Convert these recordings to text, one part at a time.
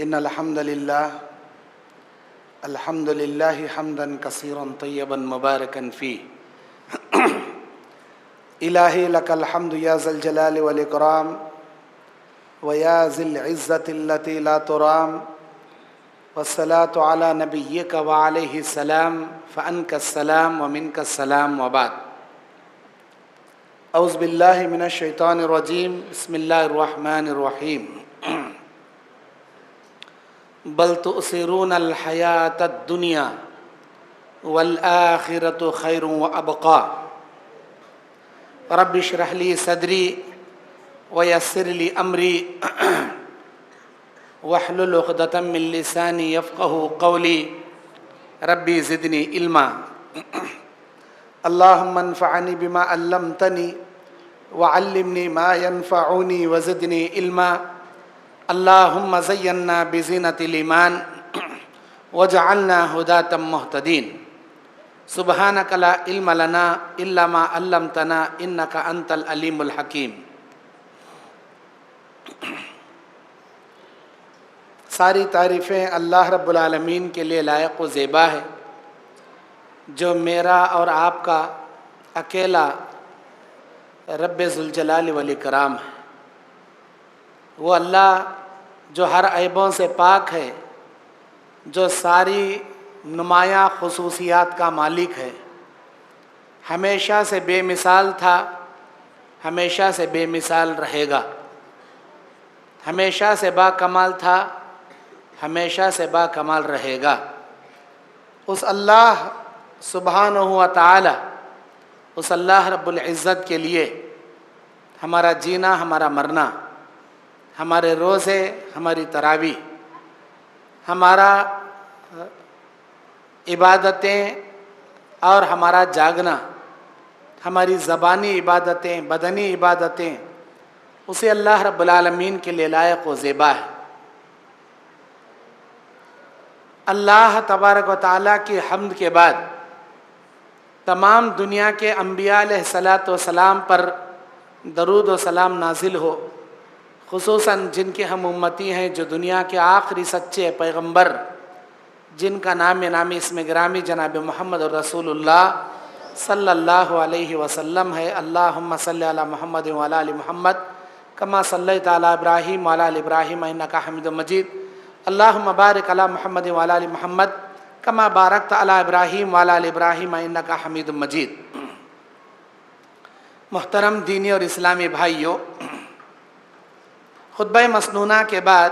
إن الحمد لله حمدا كثيرا طيبا مباركا فيه إلهي لك الحمد يا ذا الجلال والإكرام ويا ذي العزة التي لا ترام والصلاة على نبيك وعليه السلام فأنك السلام ومنك السلام وبعد أعوذ بالله من الشيطان الرجيم بسم الله الرحمن الرحيم بل تؤثرون الحياة الدنيا والآخرة خير وأبقى رب اشرح لي صدري ويسر لي أمري واحلل عقدة من لساني يفقهوا قولي ربي زدني علما اللهم انفعني بما علمتني وعلمني ما ينفعني وزدني علما اللهم زينا بزينة الإيمان وجعلنا هداة مهتدين سبحانك لا علم لنا إلا ما علمتنا إنك أنت العليم الحكيم. ساری تعریفیں اللہ رب العالمین کے لیے لائق و زیبا ہے جو میرا اور آپ کا اکیلا رب ذوالجلال والاکرام ہے. وہ اللہ جو ہر عیبوں سے پاک ہے، جو ساری نمایاں خصوصیات کا مالک ہے، ہمیشہ سے بے مثال تھا، ہمیشہ سے بے مثال رہے گا، ہمیشہ سے با کمال تھا، ہمیشہ سے با کمال رہے گا. اس اللہ سبحانہ و تعالی، اس اللہ رب العزت کے لیے ہمارا جینا، ہمارا مرنا، ہمارے روزے، ہماری تراویح، ہمارا عبادتیں اور ہمارا جاگنا، ہماری زبانی عبادتیں، بدنی عبادتیں، اسے اللہ رب العالمین کے لیے لائق و زیبا ہے. اللہ تبارک و تعالیٰ کی حمد کے بعد تمام دنیا کے انبیاء علیہ الصلاۃ والسلام پر درود و سلام نازل ہو، خصوصاً جن کے ہم امتی ہیں، جو دنیا کے آخری سچے پیغمبر، جن کا نام اسم گرامی جناب محمد رسول اللہ صلی اللہ علیہ وسلم ہے. اللہم صلی علی محمد وعلی آل محمد کما صلیت علی ابراہیم وعلی آل ابراہیم انک حمید مجید. اللہم بارک علی محمد وعلی آل محمد کما بارکت علی ابراہیم وعلی آل ابراہیم انک حمید مجید. محترم دینی اور اسلامی بھائیوں، خطبہ مسنونہ کے بعد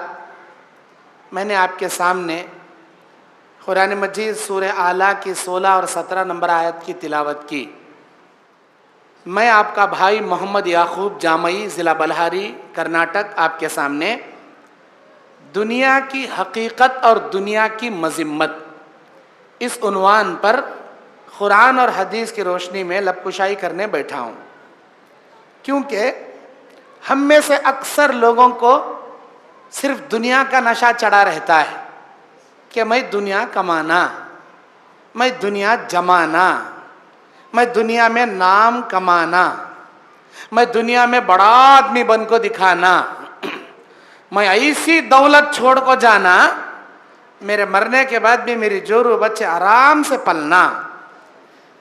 میں نے آپ کے سامنے قرآن مجید سورہ اعلیٰ کی 16 اور 17 نمبر آیت کی تلاوت کی. میں آپ کا بھائی محمد یعقوب جامعی، ضلع بلہاری، کرناٹک، آپ کے سامنے دنیا کی حقیقت اور دنیا کی مذمت، اس عنوان پر قرآن اور حدیث کی روشنی میں لب کشائی کرنے بیٹھا ہوں. کیونکہ ہم میں سے اکثر لوگوں کو صرف دنیا کا نشہ چڑھا رہتا ہے کہ میں دنیا کمانا، میں دنیا جمانا، میں دنیا میں نام کمانا، میں دنیا میں بڑا آدمی بن کو دکھانا، میں ایسی دولت چھوڑ کو جانا، میرے مرنے کے بعد بھی میری جورو بچے آرام سے پلنا.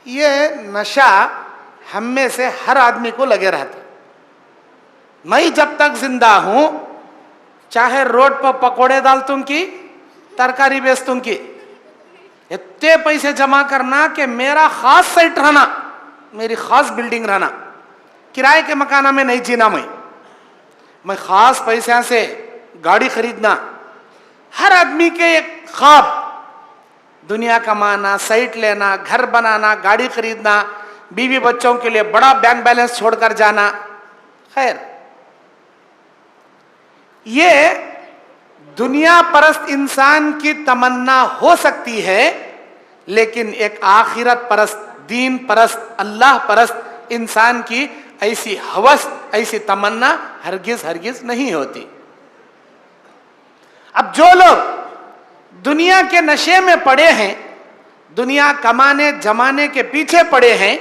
یہ نشہ ہم میں سے ہر آدمی کو لگے رہتا. میں جب تک زندہ ہوں، چاہے روڈ پر پکوڑے ڈالتوں کی، ترکاری بیچتوں کی، اتنے پیسے جمع کرنا کہ میرا خاص سائٹ رہنا، میری خاص بلڈنگ رہنا، کرائے کے مکانہ میں نہیں جینا. میں خاص پیسوں سے گاڑی خریدنا، ہر آدمی کے ایک خواب، دنیا کمانا، سائٹ لینا، گھر بنانا، گاڑی خریدنا، بیوی بچوں کے لیے بڑا بینک بیلنس چھوڑ کر جانا. خیر، یہ دنیا پرست انسان کی تمنا ہو سکتی ہے، لیکن ایک آخرت پرست، دین پرست، اللہ پرست انسان کی ایسی ہوس، ایسی تمنا ہرگز نہیں ہوتی. اب جو لوگ دنیا کے نشے میں پڑے ہیں، دنیا کمانے جمانے کے پیچھے پڑے ہیں،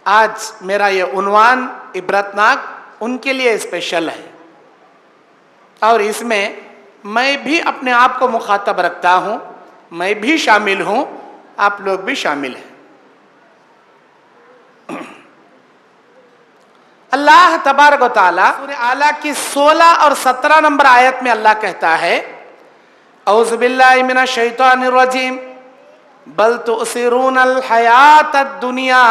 آج میرا یہ عنوان عبرتناک ان کے لیے اسپیشل ہے. اور اس میں मैं भी अपने आप को मुखातब रखता हूं, मैं भी शामिल हूं, आप लोग भी शामिल हैं। अल्लाह तबारक व तआला सूरह आला की 16 और 17 नंबर आयत में अल्लाह कहता है, औज़ु बिल्लाहि मिनश शैतानिर रजीम, बल तुसिरूनल हयातद दुनिया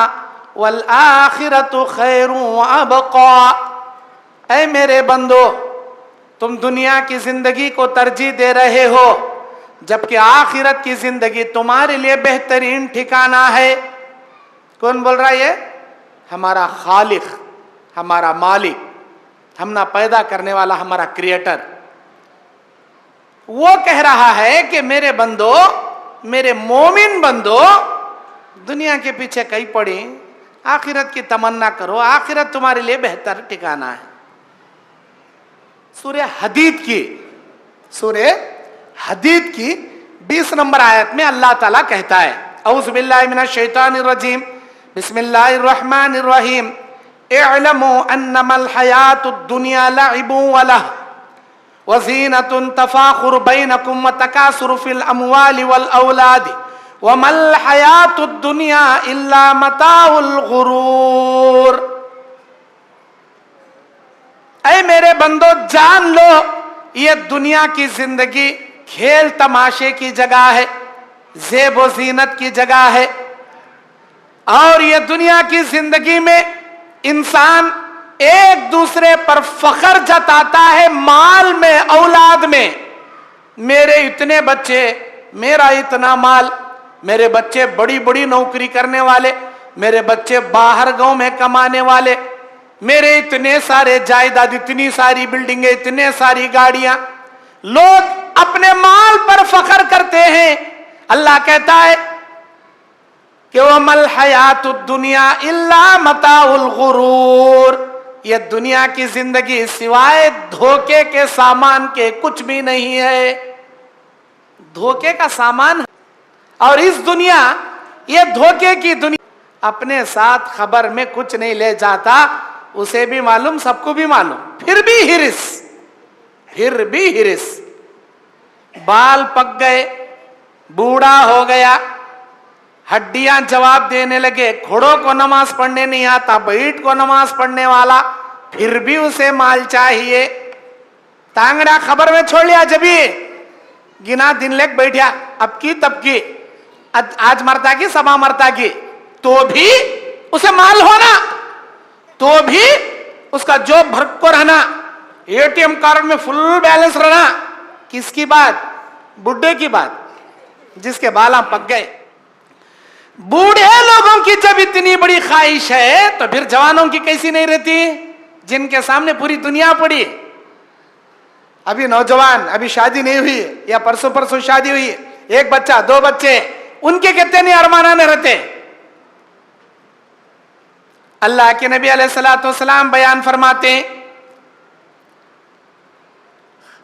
वल आखिरतु खैरुन व अबक़ा। ऐ मेरे बंदो, तुम दुनिया की जिंदगी को तरजीह दे रहे हो, जबकि आखिरत की जिंदगी तुम्हारे लिए बेहतरीन ठिकाना है। कौन बोल रहा है ये? हमारा खालिक, हमारा मालिक, हम ना पैदा करने वाला, हमारा क्रिएटर। वो कह रहा है कि मेरे बंदो, मेरे मोमिन बंदो, दुनिया के पीछे कहीं पड़ी, आखिरत की तमन्ना करो, आखिरत तुम्हारे लिए बेहतर ठिकाना है। सूरह हदीद की 20 नंबर आयत में अल्लाह ताला कहता है, औज़ु बिल्लाहि मिनश शैतानिर रजीम, बिस्मिल्लाहिर रहमानिर रहीम, इअलमू अन्नमल हयातुद दुनिया लइबुन व लह व ज़ीनतुन तफाखुर बैनकुम व तकासुर फिल अमवालि वल औलादि व मल हयातुद दुनिया इल्ला मताउल गुरूर। ऐ मेरे बंदो, जान लो, ये दुनिया की जिंदगी खेल तमाशे की जगह है, ज़ेब व ज़ीनत की जगह है। और ये दुनिया की जिंदगी में इंसान एक दूसरे पर फख्र जताता है, माल में, औलाद में। मेरे इतने बच्चे, मेरा इतना माल, मेरे बच्चे बड़ी बड़ी नौकरी करने वाले, मेरे बच्चे बाहर गांव में कमाने वाले, मेरे इतने सारे जायदाद, इतनी सारी बिल्डिंगें, इतने सारी गाड़ियां। लोग अपने माल पर फख्र करते हैं। अल्लाह कहता है कि वमल हयातुद दुनिया इल्ला मताउल गुरूर, ये दुनिया की जिंदगी सिवाय धोखे के सामान के कुछ भी नहीं है। धोखे का सामान है। और इस दुनिया, ये धोखे की दुनिया अपने साथ खबर में कुछ नहीं ले जाता, उसे भी मालूम, सबको भी मालूम, फिर भी हिरिस। बाल पक गए, बूढ़ा हो गया, हड्डियां जवाब देने लगे, घोड़ों को नमाज पढ़ने नहीं आता, बैठ को नमाज पढ़ने वाला, फिर भी उसे माल चाहिए। तांगड़ा खबर में छोड़ लिया, जब ये गिना दिन लेक बैठा, अब की तब की, आज मरता की सभा मरता की, तो भी उसे माल होना, तो भी उसका जॉब भर को रहना, एटीएम कार्ड में फुल बैलेंस रहना। किसकी बात? बुढ़े की बात, जिसके बाल पक गए। बूढ़े लोगों की जब इतनी बड़ी ख्वाहिश है, तो फिर जवानों की कैसी नहीं रहती, जिनके सामने पूरी दुनिया पड़ी। अभी नौजवान, अभी शादी नहीं हुई या परसों शादी हुई, एक बच्चा, 2 बच्चे, उनके कितने नहीं अरमाना नहीं रहते। अल्लाह के नबी अलैहिस्सलातु वस्सलाम बयान फरमाते हैं,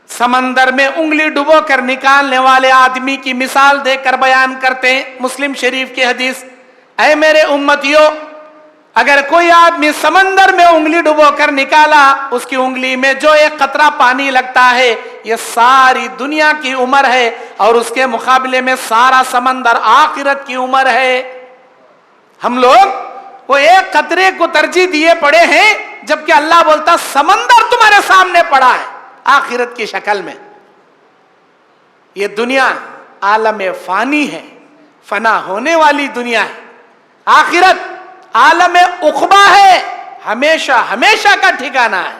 समंदर में उंगली डुबो कर निकालने वाले आदमी की मिसाल देकर बयान करते हैं, मुस्लिम शरीफ की हदीस, ऐ मेरे उम्मतियों, अगर कोई आदमी समंदर में उंगली डुबो कर निकाला, उसकी उंगली में जो एक कतरा पानी लगता है, यह सारी दुनिया की उम्र है, और उसके मुकाबले में सारा समंदर आखिरत की उम्र है। हम लोग वो एक कतरे को तरजीह दिए पड़े हैं, जबकि अल्लाह बोलता समंदर तुम्हारे सामने पड़ा है आखिरत की शक्ल में। ये दुनिया आलम फानी है, फना होने वाली दुनिया है। आखिरत आलम उक़बा है, हमेशा हमेशा का ठिकाना है।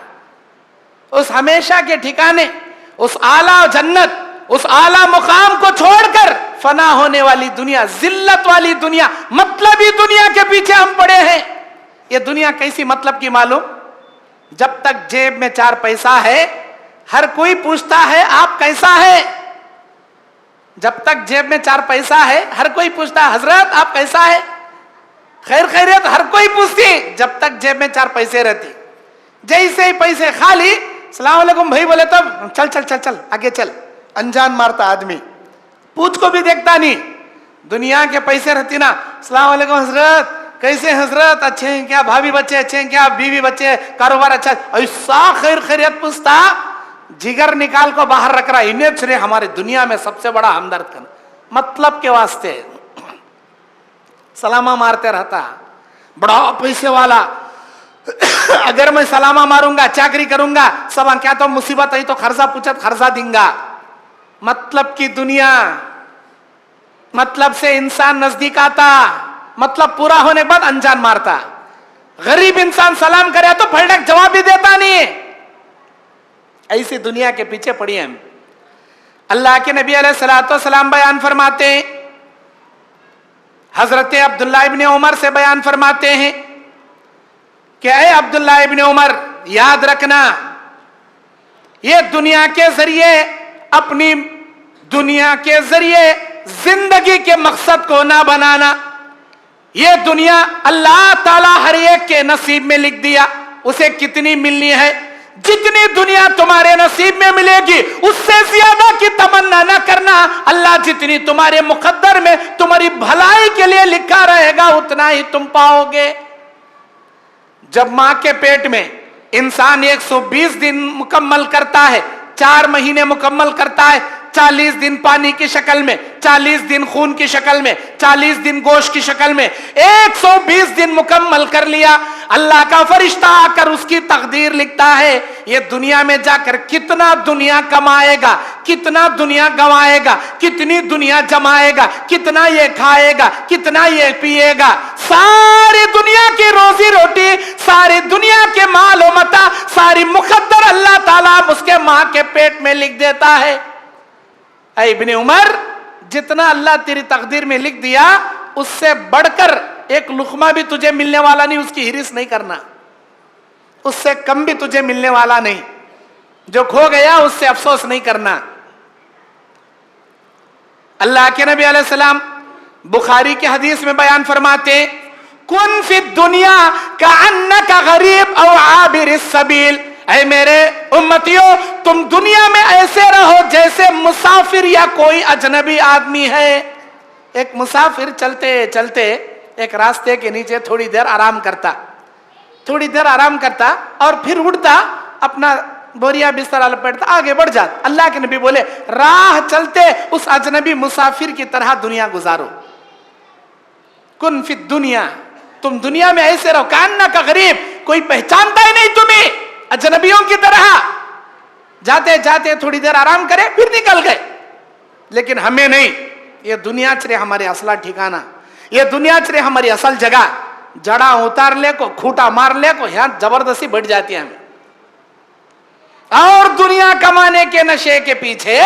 उस हमेशा के ठिकाने, उस आला जन्नत, उस आला मुकाम को छोड़कर फना होने वाली दुनिया, जिल्लत वाली दुनिया, मतलबी दुनिया के पीछे हम पड़े हैं। ये दुनिया कैसी मतलब की मालूम? जब तक जेब में 4 पैसा है, हर कोई पूछता है आप कैसा है। जब तक जेब में 4 पैसा है, हर कोई पूछता है हजरत आप कैसा है, खैर खैरियत हर कोई पूछती, जब तक जेब में 4 पैसे रहती। जैसे ही पैसे खाली, सलाम अलैकुम भाई बोले तब चल चल चल चल आगे चल, अनजान मारता आदमी, पूछ को भी देखता नहीं। दुनिया के पैसे रहती ना, सलाम अलैकुम हजरत कैसे हजरत, अच्छे हैं क्या, भाभी बच्चे अच्छे हैं क्या, बीवी बच्चे, कारोबार अच्छा, ऐसा खैर खैरियत पूछता। जिगर निकाल को बाहर रख रहा, इन्हें ने हमारी दुनिया में सबसे बड़ा हमदर्द करना, मतलब के वास्ते सलामा मारते रहता, बड़ा पैसे वाला, अगर मैं सलामा मारूंगा चाकरी करूंगा सब क्या तो मुसीबत है तो खर्चा पूछत खर्चा देंगा। मतलब की दुनिया, मतलब से इंसान नजदीक आता, मतलब पूरा होने के बाद अनजान मारता। गरीब इंसान सलाम करे तो फटक जवाब भी देता नहीं। ऐसी दुनिया के पीछे पड़ी हम। अल्लाह के नबी अलैहिस्सलाम बयान फरमाते हैं, हजरत अब्दुल्लाह इब्ने उमर से बयान फरमाते हैं कि ऐ अब्दुल्लाह इब्ने उमर, याद रखना ये दुनिया के जरिए, अपनी दुनिया के जरिए जिंदगी के मकसद को ना बनाना। ये दुनिया अल्लाह ताला हर एक के नसीब में लिख दिया, उसे कितनी मिलनी है, जितनी दुनिया तुम्हारे नसीब में मिलेगी उससे ज्यादा की तमन्ना न करना। अल्लाह जितनी तुम्हारे मुकद्दर में तुम्हारी भलाई के लिए लिखा रहेगा उतना ही तुम पाओगे। जब मां के पेट में इंसान 120 दिन मुकम्मल करता है, 4 महीने मुकम्मल करता है, 40 दिन पानी की शक्ल में, 40 दिन खून की शक्ल में, 40 दिन गोश्त की शक्ल में, 120 दिन मुकम्मल कर लिया। अल्लाह का फरिश्ता आकर उसकी तकदीर लिखता है, ये दुनिया में जाकर कितना दुनिया कमाएगा, कितना दुनिया गंवाएगा, कितनी दुनिया जमाएगा, कितना ये खाएगा, कितना ये पिएगा। सारी दुनिया की रोजी रोटी, सारी दुनिया के माल और मता, सारी मुकद्दर अल्लाह ताला उसके मां के पेट में लिख देता है। ऐ इब्ने उमर, जितना अल्लाह तेरी तकदीर में लिख दिया उससे बढ़कर एक लुकमा भी तुझे मिलने वाला नहीं, उसकी हिरिस नहीं करना, उससे कम भी तुझे मिलने वाला नहीं। जो खो गया उससे अफसोस नहीं करना। अल्लाह के नबी अलैहिस्सलाम बुखारी के हदीस में बयान फरमाते, कुन फी दुनिया कअन्नका गरीब औ आबिरिस सबील। ऐ मेरे उम्मतियों, तुम दुनिया में ऐसे रहो जैसे मुसाफिर या कोई अजनबी आदमी है। एक मुसाफिर चलते चलते एक रास्ते के नीचे थोड़ी देर आराम करता, थोड़ी देर आराम करता और फिर उठता, अपना बोरिया बिस्तर लपेटता, आगे बढ़ जाता। अल्लाह के नबी बोले, राह चलते उस अजनबी मुसाफिर की तरह दुनिया गुजारो। कुन फी दुनिया, तुम दुनिया में ऐसे रहो कान्ना का गरीब, कोई पहचानता ही नहीं तुम्हें, अजनबियों की तरह। जाते जाते थोड़ी देर आराम करे फिर निकल गए। लेकिन हमें नहीं, ये दुनिया चरे हमारे असला ठिकाना, ये दुनिया चरे हमारी असल जगह। जड़ा उतार ले को, खूंटा मार ले को, यहां जबरदस्ती बढ़ जाती है हमें। और दुनिया कमाने के नशे के पीछे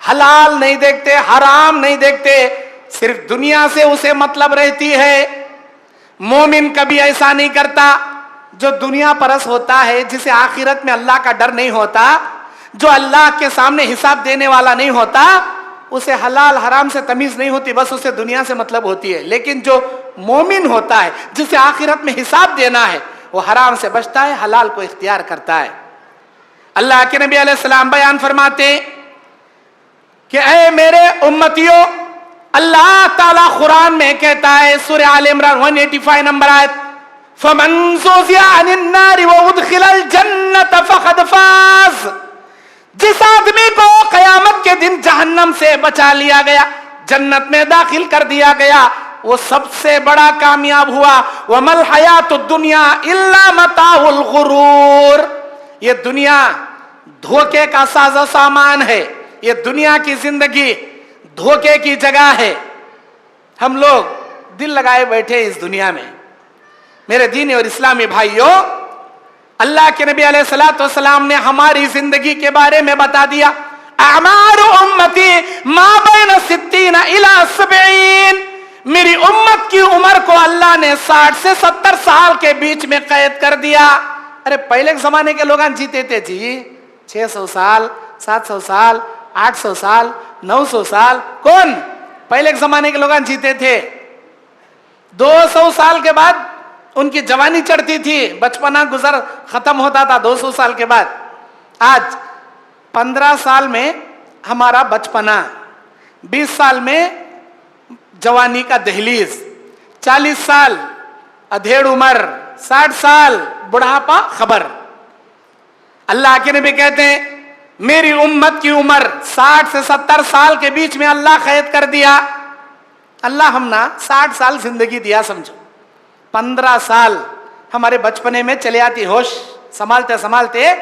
हलाल नहीं देखते, हराम नहीं देखते, सिर्फ दुनिया से उसे मतलब रहती है। मोमिन कभी ऐसा नहीं करता। जो दुनिया परस होता है, जिसे आखिरत में अल्लाह का डर नहीं होता, जो अल्लाह के सामने हिसाब देने वाला नहीं होता, उसे हलाल हराम से तमीज नहीं होती, बस उसे दुनिया से मतलब होती है। लेकिन जो मोमिन होता है, जिसे आखिरत में हिसाब देना है, वो हराम से बचता है, हलाल को इख्तियार करता है। अल्लाह के नबी अलैहिस्सलाम बयान फरमाते कि ऐ मेरे उम्मतियों, अल्लाह ताला कुरान में कहता है, सूरह आल इमरान 185 नंबर आयत, फमन ज़ुज़िया अनिन नारि व उदखिलल जन्नत फक़द फ़ाज़। जिस आदमी को कयामत के दिन जहन्नम से बचा लिया गया, जन्नत में दाखिल कर दिया गया, वो सबसे बड़ा कामयाब हुआ। वमल हयातुद दुनिया इल्ला मताउल गुरूर। ये दुनिया धोखे का साजो सामान है, ये दुनिया की जिंदगी धोखे की जगह है। हम लोग दिल लगाए बैठे इस दुनिया में। मेरे दीनी और इस्लामी भाइयों, अल्लाह के नबी अलैहिस्सलातु वस्सलाम ने हमारी जिंदगी के बारे में बता दिया, अमारु उम्मती मा बैन सित्तीन इला 70। मेरी उम्मत की उम्र को अल्लाह ने 60 से 70 साल के बीच में कैद कर दिया। अरे पहले के जमाने के लोग जीते थे जी 600 साल, 700 साल, 800 साल, 900 साल। कौन पहले के जमाने के लोग जीते थे? 200 साल के बाद उनकी जवानी चढ़ती थी, बचपना गुजर खत्म होता था 200 साल के बाद। आज 15 साल में हमारा बचपना, 20 साल में जवानी का दहलीज, 40 साल अधेड़ उम्र, 60 साल बुढ़ापा खबर। अल्लाह के नबी कहते हैं میری امت کی عمر 60 سے 70 سال کے بیچ میں اللہ قید کر دیا. اللہ ہم نا 60 سال زندگی دیا سمجھو. 15 سال ہمارے بچپنے میں چلے آتی ہوش سنبھالتے سنبھالتے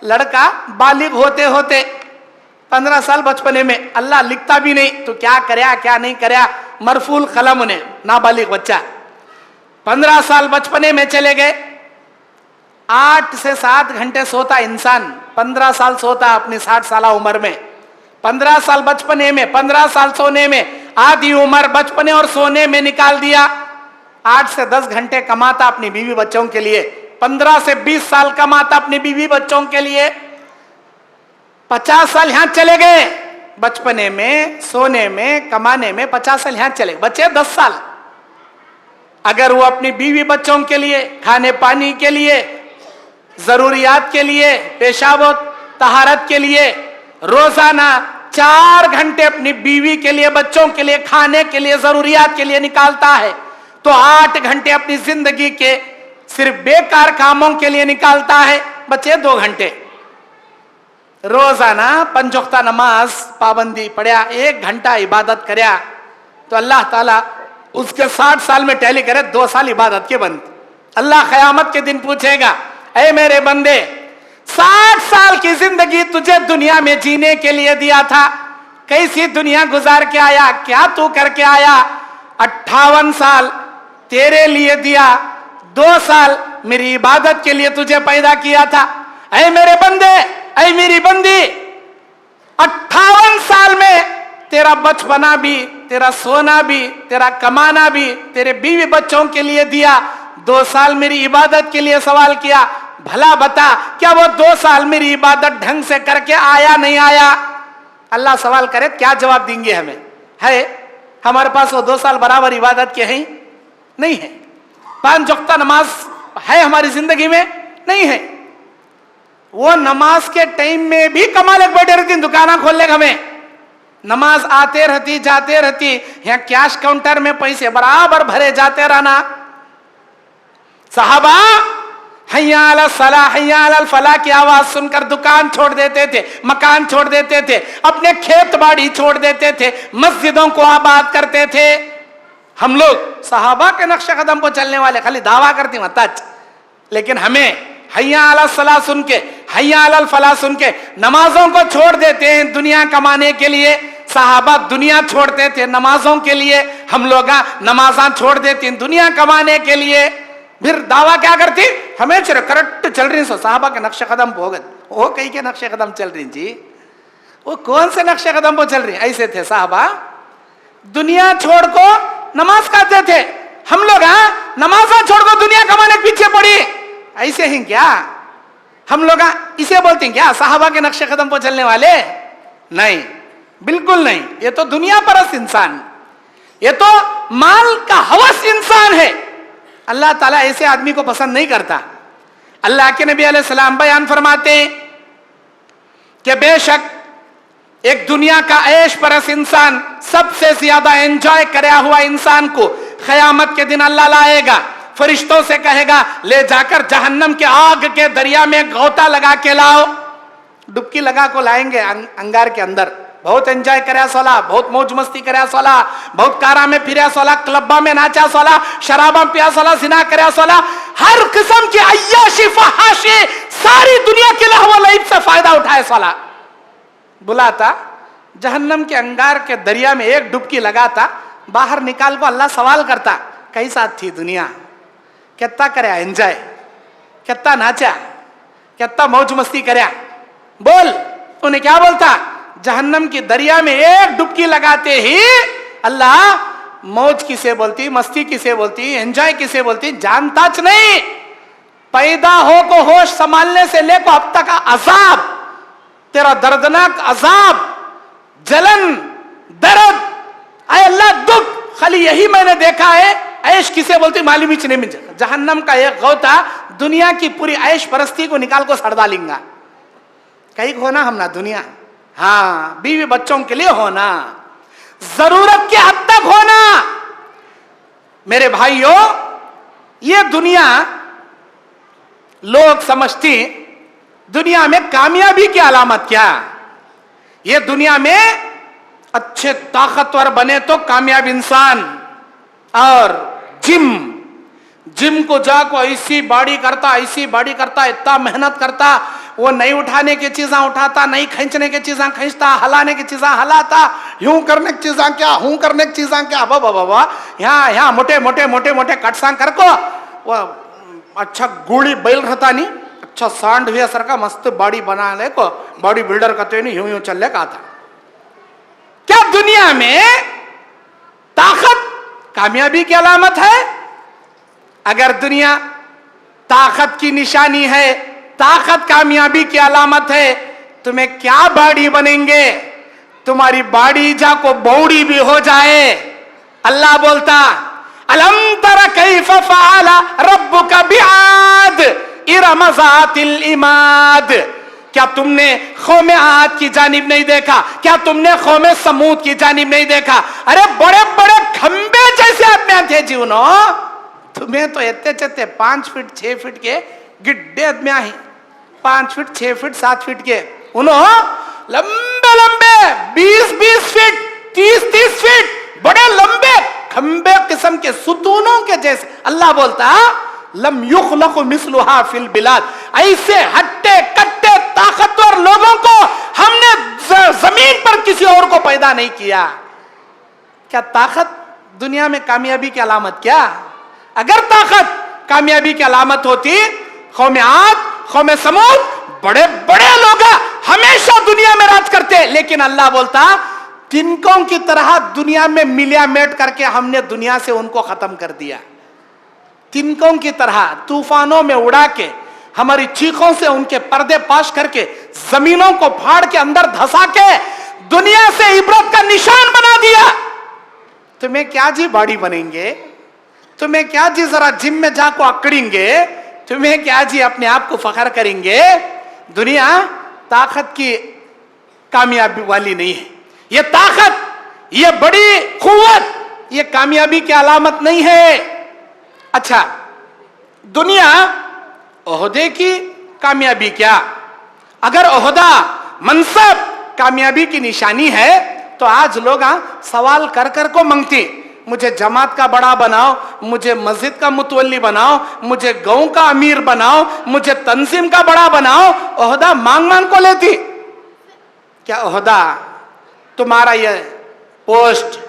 لڑکا بالغ ہوتے ہوتے 15 سال بچپنے میں اللہ لکھتا بھی نہیں تو کیا کریا کیا نہیں کریا, مرفوع قلم نے نابالغ بچہ. 15 سال بچپنے میں چلے گئے, 8 سے 7 گھنٹے سوتا انسان, 15 سال سوتا اپنی 60 سالہ عمر میں. 15 سال بچپنے میں, 15 سال سونے میں, آدھی عمر بچپنے اور سونے میں نکال دیا. 8 سے 10 گھنٹے کماتا اپنی بیوی بچوں کے لیے, 15 سے 20 سال کماتا اپنی بیوی بچوں کے لیے. 50 سال یہاں چلے گئے بچپنے میں سونے میں کمانے میں, 50 سال یہاں چلے, بچے 10 سال. اگر وہ اپنی بیوی بچوں کے لیے, کھانے پانی کے لیے, ضروریات کے لیے, پیشاب و طہارت کے لیے روزانہ 4 گھنٹے اپنی بیوی کے لیے, بچوں کے لیے, کھانے کے لیے, ضروریات کے لیے نکالتا ہے, تو 8 گھنٹے اپنی زندگی کے صرف بیکار کاموں کے لیے نکالتا ہے. بچے 2 گھنٹے. روزانہ 5 وقت نماز پابندی پڑھیا, 1 گھنٹہ عبادت کریا, تو اللہ تعالیٰ اس کے 60 سال میں ٹیلی کرے 2 سال عبادت کے بند. اللہ قیامت کے دن پوچھے گا, اے میرے بندے 60 سال کی زندگی تجھے دنیا میں جینے کے لیے دیا تھا, کیسی دنیا گزار کے آیا, کیا تو کر کے آیا؟ 58 سال تیرے لیے دیا, 2 سال میری عبادت کے لیے تجھے پیدا کیا تھا. اے میرے بندے, اے میری بندی, 58 سال میں تیرا بچپنا بھی, تیرا سونا بھی, تیرا کمانا بھی تیرے بیوی بچوں کے لیے دیا, 2 سال میری عبادت کے لیے سوال کیا. بھلا بتا کیا وہ 2 سال میری عبادت ڈھنگ سے کر کے آیا نہیں آیا؟ اللہ سوال کرے کیا جواب دیں گے ہمیں؟ ہے ہمارے پاس وہ 2 سال برابر عبادت کے ہیں؟ نہیں ہے. 5 وقت نماز ہے ہماری زندگی میں؟ نہیں ہے. وہ نماز کے ٹائم میں بھی کما لے بیٹھے رہتی, دکانہ کھول لے ہمیں, نماز آتے رہتی جاتے رہتی, یہاں کیش کاؤنٹر میں پیسے برابر بھرے جاتے رہنا. صحابہ حیا علی الصلاح حیا علی الفلاح کی آواز سن کر دکان چھوڑ دیتے تھے, مکان چھوڑ دیتے تھے, اپنے کھیت باڑی چھوڑ دیتے تھے, مسجدوں کو آباد کرتے تھے. ہم لوگ صحابہ کے نقش قدم کو چلنے والے خالی دعویٰ کرتے ہیں تچ, لیکن ہمیں حیا علی الصلاح سن کے, حیا علی الفلاح سن کے نمازوں کو چھوڑ دیتے ہیں دنیا کمانے کے لیے. صحابہ دنیا چھوڑتے تھے نمازوں کے لیے, ہم لوگ نمازاں چھوڑ دیتے ہیں دنیا کمانے کے لیے. پھر دعویٰ کیا کرتی, ہمیں کریکٹ چل رہی, سو صحابہ کے نقش قدم پہ ہو گئے. وہ کئی کے نقش قدم چل رہی جی, وہ کون سے نقش قدم پہ چل رہی؟ ایسے تھے صحابہ, دنیا چھوڑ کو نماز کہتے تھے. ہم لوگ نمازاں چھوڑ کو دنیا کمانے کے پیچھے پڑی. ایسے ہیں کیا ہم لوگ؟ اسے بولتے ہیں کیا صحابہ کے نقش قدم پہ چلنے والے؟ نہیں, بالکل نہیں. یہ تو دنیا پرست انسان, یہ تو مال کا ہوس انسان ہے. اللہ تعالیٰ ایسے آدمی کو پسند نہیں کرتا. اللہ کے نبی علیہ السلام بیان فرماتے ہیں کہ بے شک ایک دنیا کا عیش پرست انسان, سب سے زیادہ انجوائے کریا ہوا انسان کو قیامت کے دن اللہ لائے گا, فرشتوں سے کہے گا لے جا کر جہنم کے آگ کے دریا میں غوطہ لگا کے لاؤ. ڈبکی لگا کو لائیں گے انگار کے اندر. بہت انجوائے کریا سولا, بہت موج مستی کریا سولا, بہت کارا میں پھریا سولا, کلبا میں ناچا سولا, شراباں پیا سولا, زنا کریا سولا, ہر قسم کی عیاشی فحاشی ساری دنیا کے لہو و لعب سے فائدہ اٹھائے سولا. بلاتا جہنم کے انگار کے دریا میں ایک ڈبکی لگاتا, باہر نکال کو اللہ سوال کرتا کیسا تھی دنیا, کتنا کریا انجوائے, کتنا ناچا, کتنا موج مستی کریا. بول, انہیں کیا بولتا؟ جہنم کی دریا میں ایک ڈبکی لگاتے ہی اللہ موج کسے بولتی, مستی کسے بولتی, انجوائے کسے بولتی جانتا چ نہیں. پیدا ہو کو ہوش سنبھالنے سے لے کو اب تک عذاب, تیرا دردناک عذاب, جلن, درد, اے اللہ دکھ, خالی یہی میں نے دیکھا ہے. عیش کسے بولتی معلوم ہی نہیں مجھے. جہنم کا ایک غوطہ دنیا کی پوری عیش پرستی کو نکال کو سڑ ڈالیں گا. کہیں ہونا ہم نا دنیا, ہاں بیوی بچوں کے لیے ہونا, ضرورت کے حد تک ہونا. میرے بھائیوں, یہ دنیا لوگ سمجھتی दुनिया में कामयाबी की अलामत क्या? ये दुनिया में अच्छे ताकतवर बने तो कामयाब इंसान, और जिम को जाको ऐसी बॉडी करता, इतना मेहनत करता, वो नहीं उठाने की चीजें उठाता, नहीं खींचने की चीजें खींचता, हलाने की चीजें हलाता, यूं करने की चीजें क्या, हूं करने की चीजें क्या, बाबा यहाँ मोटे कटसां करको वो अच्छा गोली बैल रहता नहीं, अच्छा सांड हुआ सर का मस्त बॉडी बनाने को बॉडी बिल्डर कहते नहीं, यूं चलने का था। क्या दुनिया में ताकत कामयाबी की अलामत है? अगर दुनिया ताकत की निशानी है, ताकत कामयाबी की अलामत है, तुम्हें क्या बॉडी बनेंगे? तुम्हारी बॉडी जाको बौड़ी भी हो जाए। अल्लाह बोलता अलम तरा कैफ फअला रब्बुका बिआद इरम ज़ातिल इमाद। क्या तुमने कौम आद की जानिब नहीं देखा? क्या तुमने कौम समूद की जानिब नहीं देखा? अरे बड़े बड़े खंबे जैसे आदमी थे जीवनो, तुम्हें तो इतने चते 5 फीट 6 फीट के गिड्डे आदमी ही, 5 फीट 6 फीट 7 फीट के, उन्होंने लंबे 20 फीट 30 फीट बड़े लंबे खंबे किस्म के सुतूनों के जैसे। अल्लाह बोलता लम युखलक़ु मिस्लुहा फिल बिलाद। ऐसे हट्टे कट्टे ताकतवर लोगों को हमने जमीन पर किसी और को पैदा नहीं किया। क्या ताकत दुनिया में कामयाबी की अलामत? क्या अगर ताकत कामयाबी की अलामत होती, कौम आद कौम समूद बड़े बड़े लोग हमेशा दुनिया में राज करते, लेकिन अल्लाह बोलता तिनकों की तरह दुनिया में मिलियामेट करके हमने दुनिया से उनको खत्म कर दिया। तिनकों की तरह तूफानों में उड़ा के, हमारी चीखों से उनके पर्दे पाश करके, जमीनों को फाड़ के अंदर धसा के दुनिया से इबरत का निशान बना दिया। तुम्हें क्या जी बॉडी बनेंगे? तुम्हें क्या जी जरा जिम में जाको अकड़ेंगे? तुम्हें क्या जी अपने आप को फखर करेंगे? दुनिया ताकत की कामयाबी वाली नहीं है। ये ताकत, ये बड़ी कुव्वत, ये कामयाबी की अलामत नहीं है। अच्छा, दुनिया ओहदे की कामयाबी क्या? अगर ओहदा मनसब कामयाबी की निशानी है तो आज लोग सवाल कर कर को मांगते, मुझे जमात का बड़ा बनाओ, मुझे मस्जिद का मुतवल्ली बनाओ, मुझे गांव का अमीर बनाओ, मुझे तंजीम का बड़ा बनाओ। ओहदा मांग को लेती। क्या ओहदा, तुम्हारा ये पोस्ट,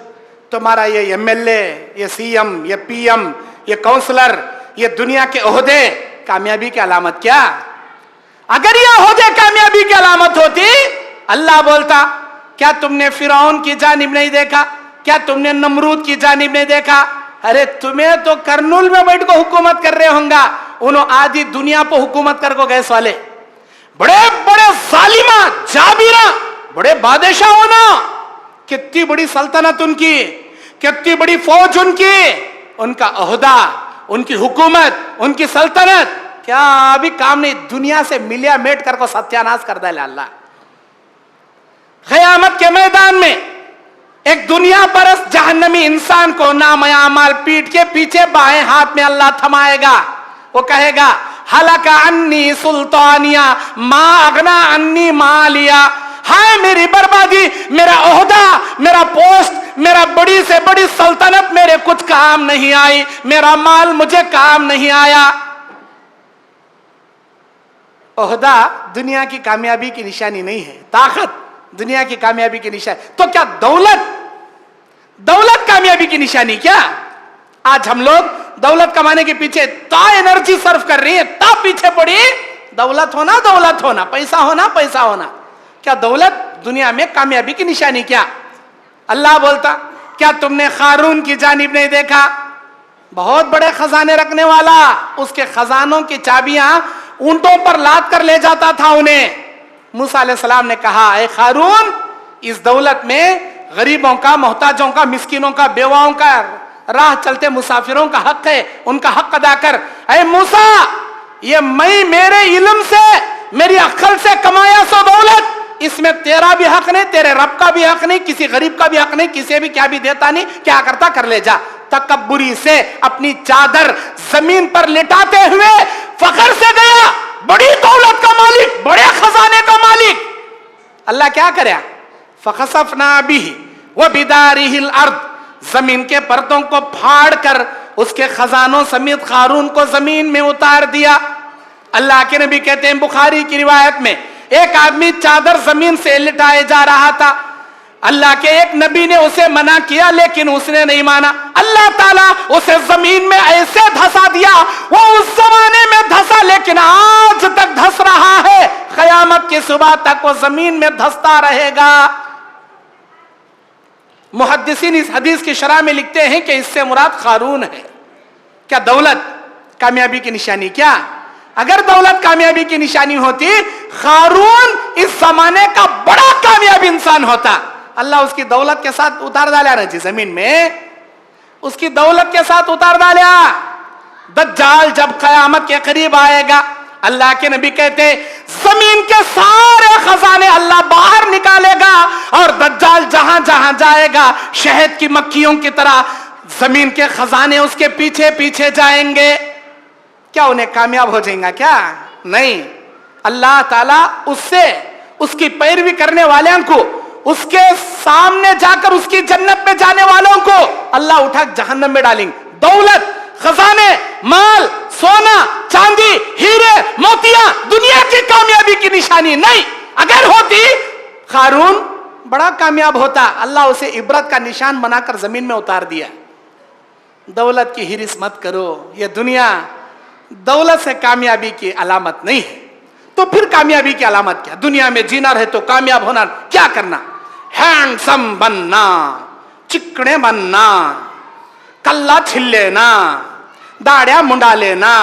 तुम्हारा ये एमएलए, ये सीएम, ये पीएम, ये काउंसलर, ये दुनिया के ओहदे कामयाबी की अलामत क्या? अगर ये ओहदे कामयाबी की अलामत होती, अल्लाह बोलता क्या तुमने फिरौन की जानिब नहीं देखा? क्या तुमने नमरूद की जानिब नहीं देखा? अरे तुम्हें तो करनूल में बैठ को हुकूमत कर रहे होंगे, उन्होंने आधी दुनिया पर हुकूमत कर को गए वाले बड़े बड़े जालिमा जाबिरा बड़े बादशाह होना, कितनी बड़ी सल्तनत उनकी, कितनी बड़ी फौज उनकी, उनका ओहदा, उनकी हुकूमत, उनकी सल्तनत क्या अभी काम नहीं, दुनिया से मिलिया मेट कर को सत्यानाश कर दे अल्लाह। क़यामत के मैदान में एक दुनिया परस जहन्नमी इंसान को नाम अमाल पीठ के पीछे बाएं हाथ में अल्लाह थमाएगा। वो कहेगा हलका अन्नी सुल्तानिया मा अगना अन्नी मालिया। हाय मेरी बर्बादी, मेरा ओहदा, मेरा पोस्ट, मेरा बड़ी से बड़ी सल्तनत मेरे कुछ काम नहीं आई, मेरा माल मुझे काम नहीं आया। ओहदा दुनिया की कामयाबी की निशानी नहीं है, ताकत दुनिया की कामयाबी की निशानी। तो क्या दौलत कामयाबी की निशानी क्या? आज हम लोग दौलत कमाने के पीछे ता एनर्जी सर्व कर रही है, ता पीछे पड़ी दौलत होना, पैसा होना। क्या दौलत दुनिया में कामयाबी की निशानी क्या? अल्लाह बोलता क्या तुमने क़ारून की जानिब नहीं देखा? बहुत बड़े खजाने रखने वाला, उसके खजानों की चाबियां ऊंटों पर लाद कर ले जाता था उन्हें। मूसा अलैहिस्सलाम ने कहा ऐ क़ारून, इस दौलत में गरीबों का, मोहताजों का, मिस्किनों का, बेवाओं का, राह चलते मुसाफिरों का हक है, उनका हक अदा कर। ऐ मूसा, ये मैं मेरे इल्म से, मेरी अक्ल से कमाया सो दौलत, इसमें तेरा भी हक नहीं, तेरे रब का भी हक नहीं, किसी गरीब का भी हक नहीं, किसी भी क्या भी देता नहीं, क्या करता कर ले जा। तकब्बुरी से अपनी चादर जमीन पर लिटाते हुए फखर से गया بڑی دولت کا مالک، بڑے خزانے کا مالک، اللہ کیا کرے؟ فخسفنا به وبداره الارض، زمین کے پردوں کو پھاڑ کر اس کے خزانوں سمیت قارون کو زمین میں اتار دیا۔ اللہ کے نبی کہتے ہیں بخاری کی روایت میں، ایک آدمی چادر زمین سے لٹائے جا رہا تھا، اللہ کے ایک نبی نے اسے منع کیا لیکن اس نے نہیں مانا، اللہ تعالیٰ اسے زمین میں ایسے دھسا دیا، وہ اس زمانے میں دھسا لیکن آج تک دھس رہا ہے، قیامت کی صبح تک وہ زمین میں دھستا رہے گا۔ محدثین اس حدیث کی شرح میں لکھتے ہیں کہ اس سے مراد قارون ہے۔ کیا دولت کامیابی کی نشانی؟ کیا اگر دولت کامیابی کی نشانی ہوتی، قارون اس زمانے کا بڑا کامیاب انسان ہوتا۔ اللہ اس کی دولت کے ساتھ اتار ڈالا نا جی زمین میں، اس کی دولت کے ساتھ اتار ڈالا۔ دجال جب قیامت کے قریب آئے گا، اللہ کے نبی کہتے زمین کے سارے خزانے اللہ باہر نکالے گا اور دجال جہاں جہاں جائے گا شہد کی مکھیوں کی طرح زمین کے خزانے اس کے پیچھے پیچھے جائیں گے۔ کیا انہیں کامیاب ہو جائیں گا؟ کیا نہیں، اللہ تعالیٰ اس سے اس کی پیروی کرنے والوں کو، اس کے سامنے جا کر اس کی جنت میں جانے والوں کو اللہ اٹھا جہنم میں ڈالیں گے۔ دولت، خزانے، مال، سونا، چاندی، ہیرے، موتیاں دنیا کی کامیابی کی نشانی نہیں۔ اگر ہوتی قارون بڑا کامیاب ہوتا، اللہ اسے عبرت کا نشان بنا کر زمین میں اتار دیا۔ دولت کی ہرس مت کرو، یہ دنیا دولت سے کامیابی کی علامت نہیں ہے۔ تو پھر کامیابی کی علامت کیا؟ دنیا میں جینا رہے تو کامیاب ہونا کیا کرنا؟ ہینڈسم بننا، چکنے بننا، کلا چھل لینا، داڑیاں منڈا لینا۔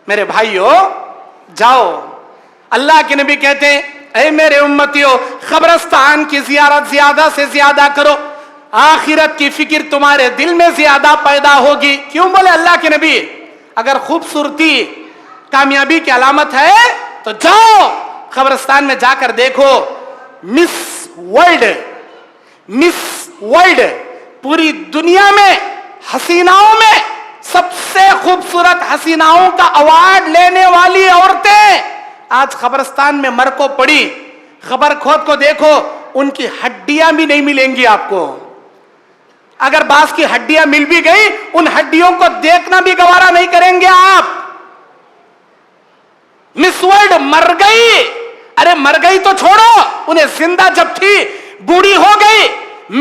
میرے بھائیو جاؤ، اللہ کے نبی کہتے ہیں اے میرے امتیو قبرستان کی زیارت زیادہ سے زیادہ کرو، آخرت کی فکر تمہارے دل میں زیادہ پیدا ہوگی۔ کیوں بولے اللہ کے نبی؟ اگر خوبصورتی کامیابی کی علامت ہے تو جاؤ قبرستان میں جا کر دیکھو، مس ورلڈ پوری دنیا میں حسیناؤں میں سب سے خوبصورت حسیناؤں کا ایوارڈ لینے والی عورتیں آج قبرستان میں مر کو پڑی۔ خبر کھود کو دیکھو، ان کی ہڈیاں بھی نہیں ملیں گی آپ کو۔ اگر بعض کی ہڈیاں مل بھی گئی، ان ہڈیوں کو دیکھنا بھی گوارا نہیں کریں گے آپ۔ مس ورلڈ مر گئی، ارے مر گئی تو چھوڑو، انہیں زندہ جب تھی بوڑھی ہو گئی،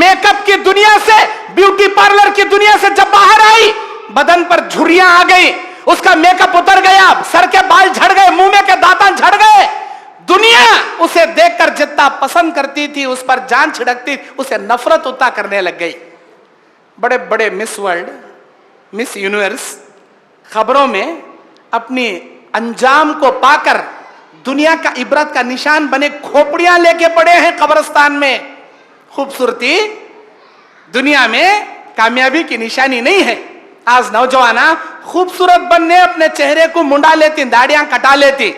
میک اپ کی دنیا سے، بیوٹی پارلر کی دنیا سے جب باہر آئی، بدن پر جھریاں آ گئی، اس کا میک اپ اتر گیا، سر کے بال جھڑ گئے، منہ میں کے دانت جھڑ گئے، دنیا اسے دیکھ کر جتنا پسند کرتی تھی اس پر جان چھڑکتی، اسے نفرت اتا کرنے لگ گئی۔ بڑے بڑے مس ورلڈ، مس یونیورس خبروں میں اپنی انجام کو پا کر دنیا کا عبرت کا نشان بنے کھوپڑیاں لے کے پڑے ہیں قبرستان میں۔ خوبصورتی دنیا میں کامیابی کی نشانی نہیں ہے۔ آج نوجوان خوبصورت بننے اپنے چہرے کو منڈا لیتی، داڑیاں کٹا لیتی،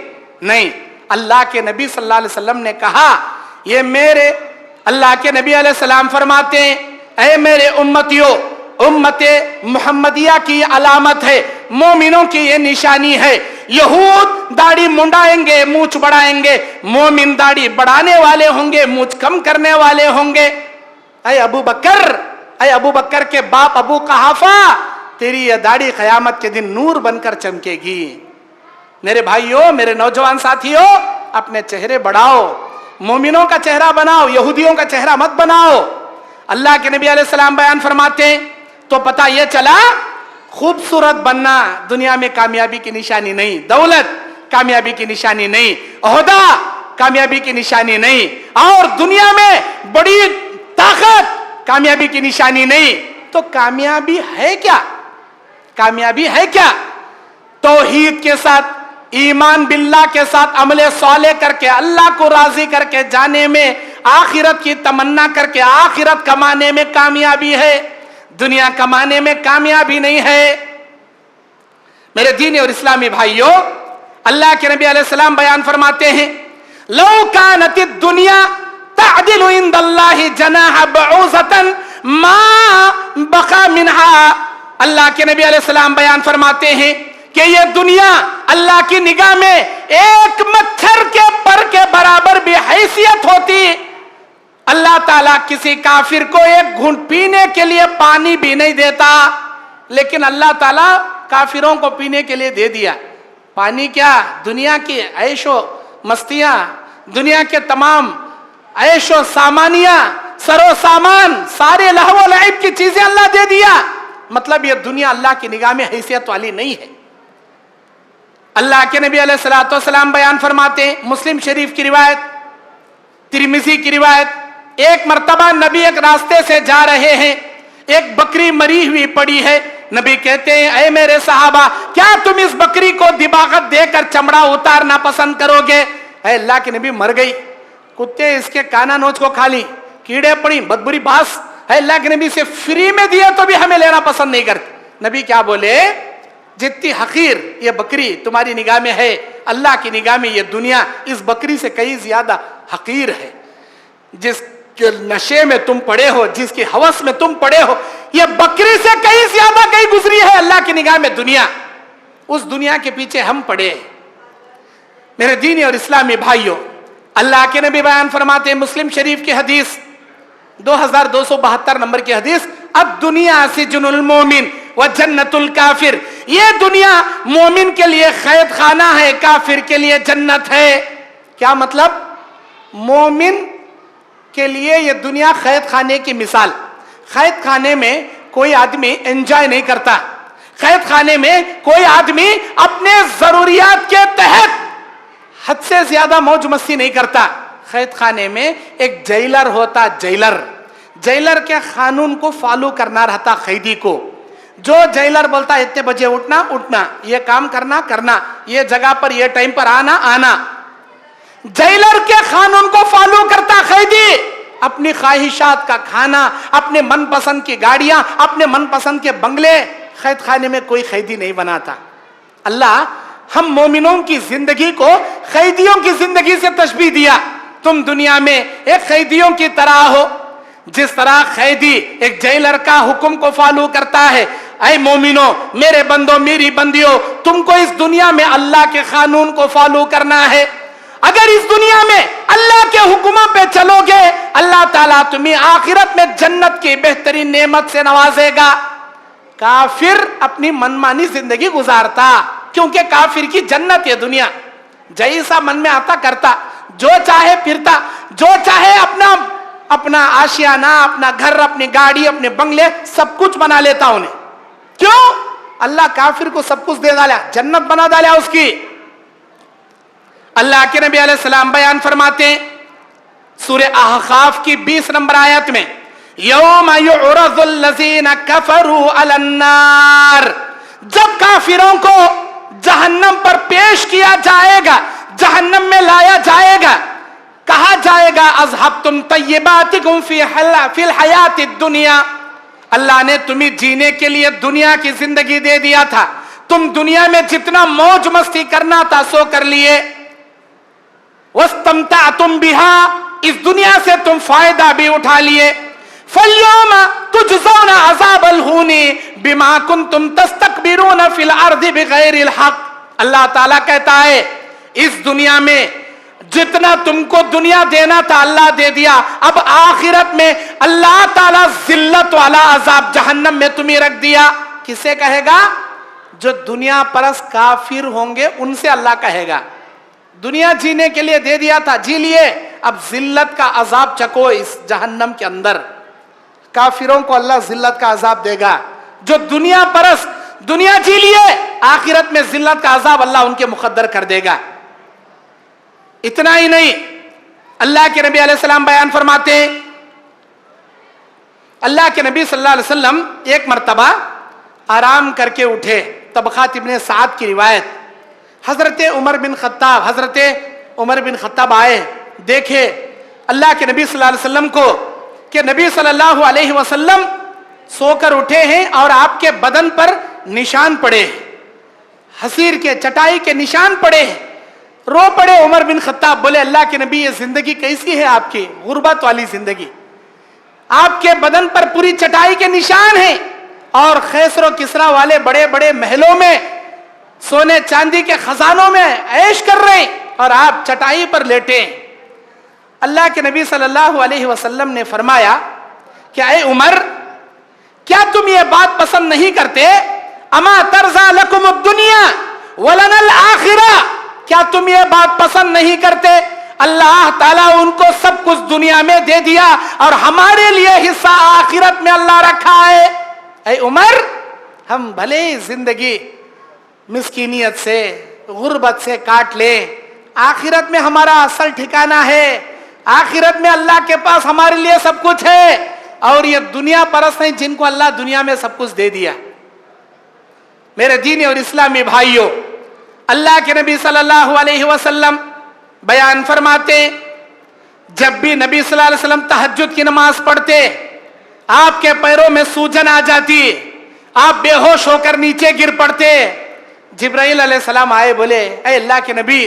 نہیں۔ اللہ کے نبی صلی اللہ علیہ وسلم نے کہا، یہ میرے اللہ کے نبی علیہ السلام فرماتے ہیں اے میرے امتیو، امت محمدیہ کی علامت ہے، مومنوں کی یہ نشانی ہے، یہود داڑھی منڈائیں گے، مونچھ بڑھائیں گے، مومن داڑھی بڑھانے والے ہوں گے، مونچھ کم کرنے والے ہوں گے۔ اے ابو بکر کے باپ ابو قحافہ، تیری یہ داڑھی قیامت کے دن نور بن کر چمکے گی۔ میرے بھائیوں، میرے نوجوان ساتھیوں، اپنے چہرے بڑھاؤ، مومنوں کا چہرہ بناؤ، یہودیوں کا چہرہ مت بناؤ۔ اللہ کے نبی علیہ السلام بیان فرماتے ہیں تو پتہ یہ چلا خوبصورت بننا دنیا میں کامیابی کی نشانی نہیں، دولت کامیابی کی نشانی نہیں، عہدہ کامیابی کی نشانی نہیں، اور دنیا میں بڑی طاقت کامیابی کی نشانی نہیں۔ تو کامیابی ہے کیا؟ کامیابی ہے کیا؟ توحید کے ساتھ، ایمان باللہ کے ساتھ عمل صالح کر کے اللہ کو راضی کر کے جانے میں، آخرت کی تمنا کر کے آخرت کمانے میں کامیابی ہے، دنیا کمانے میں کامیابی نہیں ہے۔ میرے دینی اور اسلامی بھائیوں، اللہ کے نبی علیہ السلام بیان فرماتے ہیں لو کانت الدنیا تعدل عند اللہ جناح بعوضۃ ما بقى منها۔ اللہ کے نبی علیہ السلام بیان فرماتے ہیں کہ یہ دنیا اللہ کی نگاہ میں ایک مچھر کے پر کے برابر بھی حیثیت ہوتی، اللہ تعالیٰ کسی کافر کو ایک گھونٹ پینے کے لیے پانی بھی نہیں دیتا، لیکن اللہ تعالیٰ کافروں کو پینے کے لیے دے دیا پانی۔ کیا؟ دنیا کی عیش و مستیاں، دنیا کے تمام عیش و سامانیاں، سر و سامان، سارے لہو و لعب کی چیزیں اللہ دے دیا، مطلب یہ دنیا اللہ کی نگاہ میں حیثیت والی نہیں ہے۔ اللہ کے نبی علیہ الصلوۃ والسلام بیان فرماتے ہیں، مسلم شریف کی روایت، ترمذی کی روایت، ایک مرتبہ نبی ایک راستے سے جا رہے ہیں، ایک بکری مری ہوئی پڑی ہے، نبی کہتے ہیں اے میرے صحابہ کیا تم اس بکری کو دباغت دے کر چمڑا اتارنا پسند کرو گے؟ اے اللہ کے نبی مر گئی، کتے اس کے کانا نوچ کو کھا لی، کیڑے پڑی، بدبری باس، اے اللہ کے نبی سے فری میں دیا تو بھی ہمیں لینا پسند نہیں کرتے۔ نبی کیا بولے؟ جتنی حقیر یہ بکری تمہاری نگاہ میں ہے، اللہ کی نگاہ میں یہ دنیا اس بکری سے کئی زیادہ حقیر ہے۔ جس کے نشے میں تم پڑے ہو، جس کی ہوس میں تم پڑے ہو، یہ بکری سے کئی زیادہ کئی گزری ہے اللہ کی نگاہ میں دنیا، اس دنیا کے پیچھے ہم پڑے۔ میرے دینی اور اسلامی بھائیوں، اللہ کے نبی بیان فرماتے ہیں، مسلم شریف کی حدیث 2272 نمبر کی حدیث، اب دنیا سجن المومن و جنت الکافر، یہ دنیا مومن کے لیے قید خانہ ہے، کافر کے لیے جنت ہے۔ کیا مطلب؟ مومن کے لیے یہ دنیا قید خانے کی مثال، قید خانے میں کوئی آدمی انجوائے نہیں کرتا، قید خانے میں کوئی آدمی اپنے ضروریات کے تحت حد سے زیادہ موج مستی نہیں کرتا۔ قید خانے میں ایک جیلر ہوتا، جیلر کے قانون کو فالو کرنا رہتا قیدی کو، جو جیلر بولتا اتنے بجے اٹھنا، یہ کام کرنا، یہ جگہ پر یہ ٹائم پر آنا، جیلر کے قانون کو فالو کرتا قیدی، اپنی خواہشات کا کھانا، اپنے من پسند کی گاڑیاں، اپنے من پسند کے بنگلے قید خانے میں کوئی قیدی نہیں بناتا۔ اللہ ہم مومنوں کی زندگی کو قیدیوں کی زندگی سے تشبیہ دیا، تم دنیا میں ایک قیدیوں کی طرح ہو، جس طرح قیدی ایک جیلر کا حکم کو فالو کرتا ہے۔ اے مومنوں، میرے بندوں، میری بندیوں، تم کو اس دنیا میں اللہ کے قانون کو فالو کرنا ہے۔ اگر اس دنیا میں اللہ کے حکموں پہ چلو گے، اللہ تعالیٰ تمہیں آخرت میں جنت کی بہترین نعمت سے نوازے گا۔ کافر اپنی منمانی زندگی گزارتا، کیونکہ کافر کی جنت یہ دنیا، جیسا من میں آتا کرتا، جو چاہے پھرتا، جو چاہے اپنا آشیانہ، اپنا گھر، اپنی گاڑی، اپنے بنگلے سب کچھ بنا لیتا انہیں۔ کیوں؟ اللہ کافر کو سب کچھ دے ڈالا، جنت بنا ڈالا اس کی۔ اللہ کے نبی علیہ السلام بیان فرماتے ہیں سورہ احقاف کی 20 نمبر آیت میں، یوم یعرض الذین کفروا علی النار، جب کافروں کو جہنم پر پیش کیا جائے گا، جہنم میں لایا جائے گا، کہا جائے گا اذھبتم طیباتکم فی الحیات الدنیا، اللہ نے تمہیں جینے کے لیے دنیا کی زندگی دے دیا تھا، تم دنیا میں جتنا موج مستی کرنا تھا سو کر لیے، واستمتعتم بها، اس دنیا سے تم فائدہ بھی اٹھا لیے، فَالْيَوْمَ تُجْزَوْنَ عَذَابَ الْهُونِ بِمَا كُنْتُمْ تَسْتَكْبِرُونَ فِي الْأَرْضِ بِغَيْرِ الْحَقِّ، اللہ تعالیٰ کہتا ہے اس دنیا میں جتنا تم کو دنیا دینا تھا اللہ دے دیا، اب آخرت میں اللہ تعالیٰ ذلت والا عذاب جہنم میں تمہیں رکھ دیا۔ کسے کہے گا؟ جو دنیا پرست کافر ہوں گے ان سے اللہ کہے گا، دنیا جینے کے لیے دے دیا تھا، جی لیے، اب ذلت کا عذاب چکو اس جہنم کے اندر۔ کافروں کو اللہ ذلت کا عذاب دے گا، جو دنیا پرست دنیا جی لیے، آخرت میں ذلت کا عذاب اللہ ان کے مقدر کر دے گا۔ اتنا ہی نہیں، اللہ کے نبی علیہ السلام بیان فرماتے ہیں، اللہ کے نبی صلی اللہ علیہ وسلم ایک مرتبہ آرام کر کے اٹھے، طبقات ابن سعد کی روایت، حضرت عمر بن خطاب آئے، دیکھے اللہ کے نبی صلی اللہ علیہ وسلم کو کہ نبی صلی اللہ علیہ وسلم سو کر اٹھے ہیں اور آپ کے بدن پر نشان پڑے، حسیر کے چٹائی کے نشان پڑے، رو پڑے عمر بن خطاب، بولے اللہ کے نبی یہ زندگی کیسی ہے آپ کی، غربت والی زندگی، آپ کے بدن پر پوری چٹائی کے نشان ہیں اور خیسر و کسرا والے بڑے بڑے محلوں میں सोने चांदी के खजानों में ऐश कर रहे हैं और आप चटाई पर लेटे हैं। अल्लाह के नबी सल्लल्लाहु अलैहि वसल्लम ने फरमाया कि ऐ उमर, क्या तुम ये बात पसंद नहीं करते? अमा तरजा लकुम दुनिया वलनल आखिरा, क्या तुम ये बात पसंद नहीं करते? अल्लाह ताला उनको सब कुछ दुनिया में दे दिया और हमारे लिए हिस्सा आखिरत में अल्लाह रखा है। ऐ उमर, हम भले ही जिंदगी मिस्कीनियत से, गुर्बत से काट ले, आखिरत में हमारा असल ठिकाना है, आखिरत में अल्लाह के पास हमारे लिए सब कुछ है। और ये दुनिया परस्त नहीं जिनको अल्लाह दुनिया में सब कुछ दे दिया। मेरे दीनी और इस्लामी भाइयों, अल्लाह के नबी सल्लल्लाहु अलैहि वसल्लम बयान फरमाते, जब भी नबी सल्लल्लाहु अलैहि वसल्लम तहज्जुद की नमाज पढ़ते, आपके पैरों में सूजन आ जाती, आप बेहोश होकर नीचे गिर पड़ते। जिब्राइल अलैहिस्सलाम आए, बोले ऐ अल्लाह के नबी,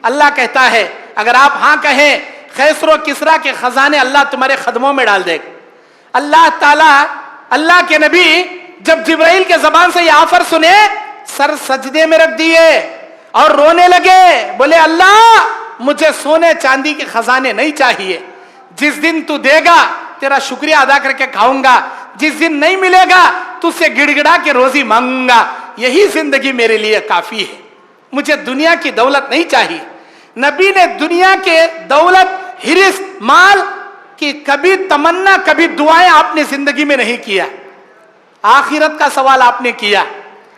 अल्लाह कहता है अगर आप हाँ कहें, खैसरो किसरा के खजाने अल्लाह तुम्हारे कदमों में डाल देगा। अल्लाह ताला, अल्लाह के नबी जब जिब्राइल के जबान से ये ऑफर सुने, सर सजदे में रख दिए और रोने लगे। बोले अल्लाह, मुझे सोने चांदी के खजाने नहीं चाहिए, जिस दिन तू देगा तेरा शुक्रिया अदा करके खाऊंगा, जिस दिन नहीं मिलेगा तुझसे गिड़गिड़ा के रोजी मांगूंगा, यही जिंदगी मेरे लिए काफी है, मुझे दुनिया की दौलत नहीं चाहिए। नबी ने दुनिया के दौलत, हिरिस, माल की कभी तमन्ना, कभी दुआएं आपने जिंदगी में नहीं किया। आखिरत का सवाल आपने किया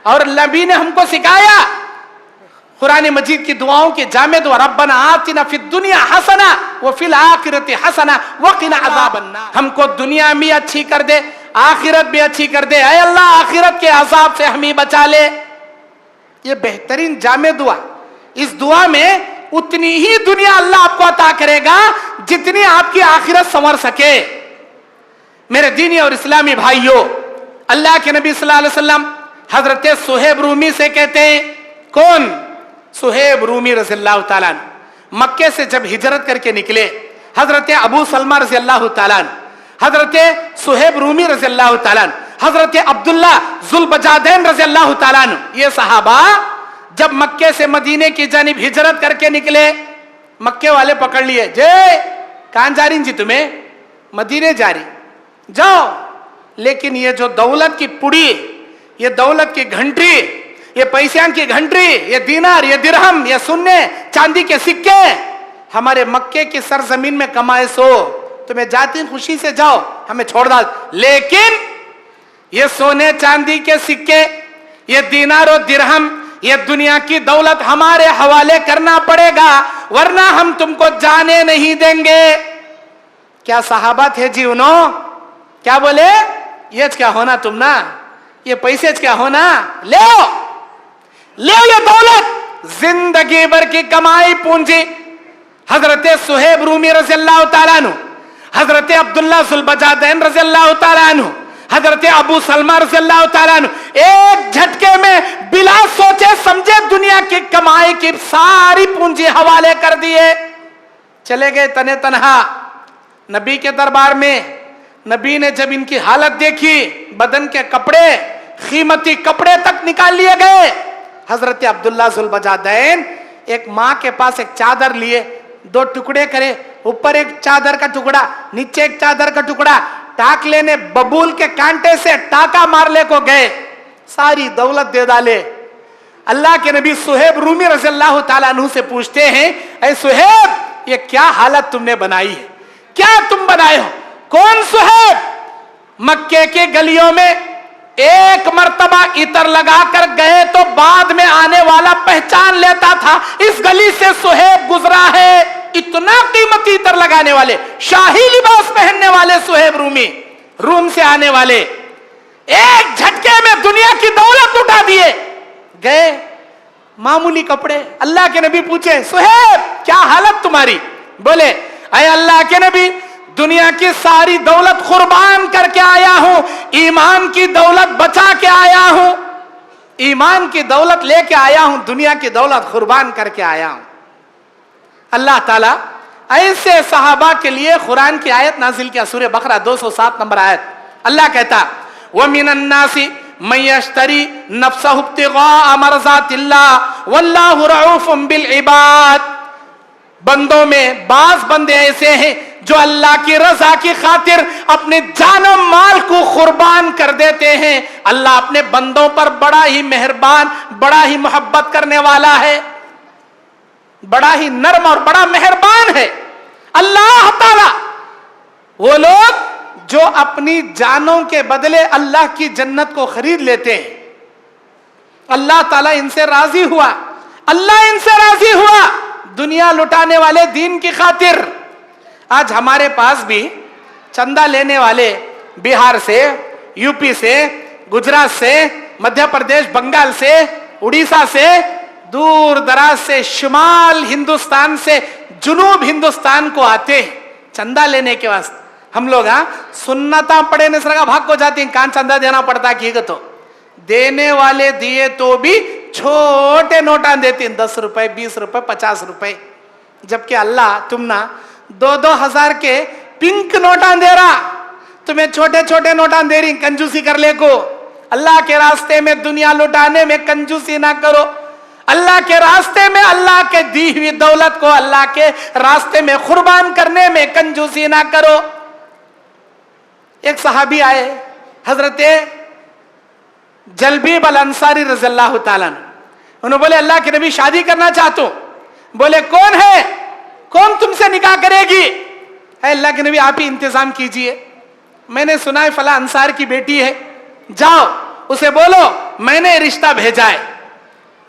और नबी ने हमको सिखाया कुरान मजीद की दुआओं के जामे दुआ, रब्बना आतिना फिद दुनिया हसना व फिल आखिरति हसना व क़िना अज़ाबन्नार। हमको दुनिया भी अच्छी कर दे, आखिरत भी अच्छी कर दे। ऐ अल्लाह, आखिरत के अजाब से हमें बचा ले। ये बेहतरीन जामे दुआ। इस दुआ में उतनी ही दुनिया अल्लाह आपको अता करेगा जितनी आपकी आखिरत संवर सके। मेरे दीनी और इस्लामी भाइयों, अल्लाह के नबी सल्लल्लाहु अलैहि वसल्लम हजरत सुहेब रूमी से कहते हैं, कौन? सुहेब रूमी रज़ियल्लाहु ताला अन्हु मक्के से जब हिजरत करके निकले, हजरत अबू सलमा रज़ियल्लाहु ताला अन्हु, हजरत सुहेब रूमी रज़ियल्लाहु ताला अन्हु, हजरत अब्दुल्ला ज़ुलबजादैन रज़ियल्लाहु ताला अन्हु, ये सहाबा जब मक्के से मदीने की जानिब हिजरत करके निकले, मक्के वाले पकड़ लिए, जे कहां जा रही जी तुम्हें? मदीने जा रही, जाओ, लेकिन ये जो दौलत की पुड़ी, ये दौलत की घंटी, ये पैसियां की घंटी, ये दीनार, ये दिरहम, ये सुन्ने चांदी के सिक्के हमारे मक्के की सरजमीन में कमाए सो, तुम्हें जाती खुशी से जाओ, हमें छोड़ डाल, लेकिन ये सोने चांदी के सिक्के, ये दीनार और दिरहम, ये दुनिया की दौलत हमारे हवाले करना पड़ेगा, वरना हम तुमको जाने नहीं देंगे। क्या सहाबा थे जी उन्हों? क्या बोले? ये क्या होना तुम ना, ये पैसे क्या होना, ले ये दौलत, जिंदगी भर की कमाई पूंजी। हजरत सुहेब रूमी रज़ियल्लाहु ताला अन्हु, हजरत अब्दुल्ला ज़ुलबजादैन रज़ियल्लाहु ताला अन्हु, हजरत अबू सलमा रज़ियल्लाहु ताला अन्हु एक झटके में बिला सोचे समझे दुनिया की कमाई की सारी पूंजी हवाले कर दिए, चले गए तने तनहा नबी के दरबार में। नबी ने जब इनकी हालत देखी, बदन के कपड़े, कीमती कपड़े तक निकाल लिए गए। हजरत अब्दुल्ला ज़ुलबजादैन एक माँ के पास एक चादर लिए, दो टुकड़े करे, ऊपर एक चादर का टुकड़ा, नीचे एक चादर का टुकड़ा, टाक लेने बबूल के कांटे से टाका मारने को गए, सारी दौलत दे डाले। अल्लाह के नबी सुहेब रूमी रज़ियल्लाहु ताला अन्हु से पूछते हैं, ऐ सुहेब, ये क्या हालत तुमने बनाई है, क्या तुम बनाए हो? कौन सुहेब? मक्के के गलियों में एक मर्तबा इतर लगाकर गए तो बाद में आने वाला पहचान लेता था, इस गली से सुहेब गुजरा है। इतना कीमती इतर लगाने वाले, शाही लिबास पहनने वाले सुहेब रूमी, रूम से आने वाले, एक झटके में दुनिया की दौलत उठा दिए, गए मामूली कपड़े। अल्लाह के नबी पूछे, सुहेब क्या हालत तुम्हारी? बोले, अय अल्लाह के नबी, दुनिया की सारी दौलत कुर्बान करके आया हूं, ईमान की दौलत बचा के आया हूं, ईमान की दौलत लेके आया हूं, दुनिया की दौलत कुर्बान करके आया हूं। अल्लाह ताला ऐसे सहाबा के लिए कुरान की आयत नाजिल किया, सूरह बकरा 207 नंबर आयत। अल्लाह कहता, व मिनन नासी من یشتری نفسہ ابتغاء مرضات اللہ واللہ رعوف بالعباد. بندوں میں بعض بندے ایسے ہیں جو اللہ کی رضا کی خاطر اپنے جان و مال کو قربان کر دیتے ہیں. اللہ اپنے بندوں پر بڑا ہی مہربان، بڑا ہی محبت کرنے والا ہے، بڑا ہی نرم اور بڑا مہربان ہے. اللہ تعالی وہ لوگ جو اپنی جانوں کے بدلے اللہ کی جنت کو خرید لیتے ہیں، اللہ تعالیٰ ان سے راضی ہوا، اللہ ان سے راضی ہوا دنیا لٹانے والے دین کی خاطر. آج ہمارے پاس بھی چندہ لینے والے بہار سے، یو پی سے، گجرات سے، مدھیہ پردیش، بنگال سے، اڑیسہ سے، دور دراز سے، شمال ہندوستان سے جنوب ہندوستان کو آتے ہیں چندہ لینے کے واسطے. ہم لوگ سنتا پڑے نسر کا بھاگ کو جاتی ہیں، کہاں چندہ دینا پڑتا کی گا تو دینے والے دیے تو بھی چھوٹے نوٹاں دیتے ہیں، 10 روپے، 20 روپے، 50 روپے. جبکہ اللہ تم نا 2,000 کے پنک نوٹاں دے رہا، تمہیں چھوٹے چھوٹے نوٹاں دے رہی. کنجوسی کر لے کو اللہ کے راستے میں دنیا لٹانے میں کنجوسی نہ کرو. اللہ کے راستے میں اللہ کے دی ہوئی دولت کو اللہ کے راستے میں قربان کرنے میں کنجوسی نہ کرو. ایک صحابی آئے حضرت جلبیب الانصاری رضی اللہ تعالیٰ، انہوں بولے اللہ کے نبی شادی کرنا چاہتا ہوں. بولے کون ہے، کون تم سے نکاح کرے گی؟ اے اللہ کے نبی آپ ہی انتظام کیجئے، میں نے سنا ہے فلاں انصار کی بیٹی ہے، جاؤ اسے بولو میں نے رشتہ بھیجا ہے.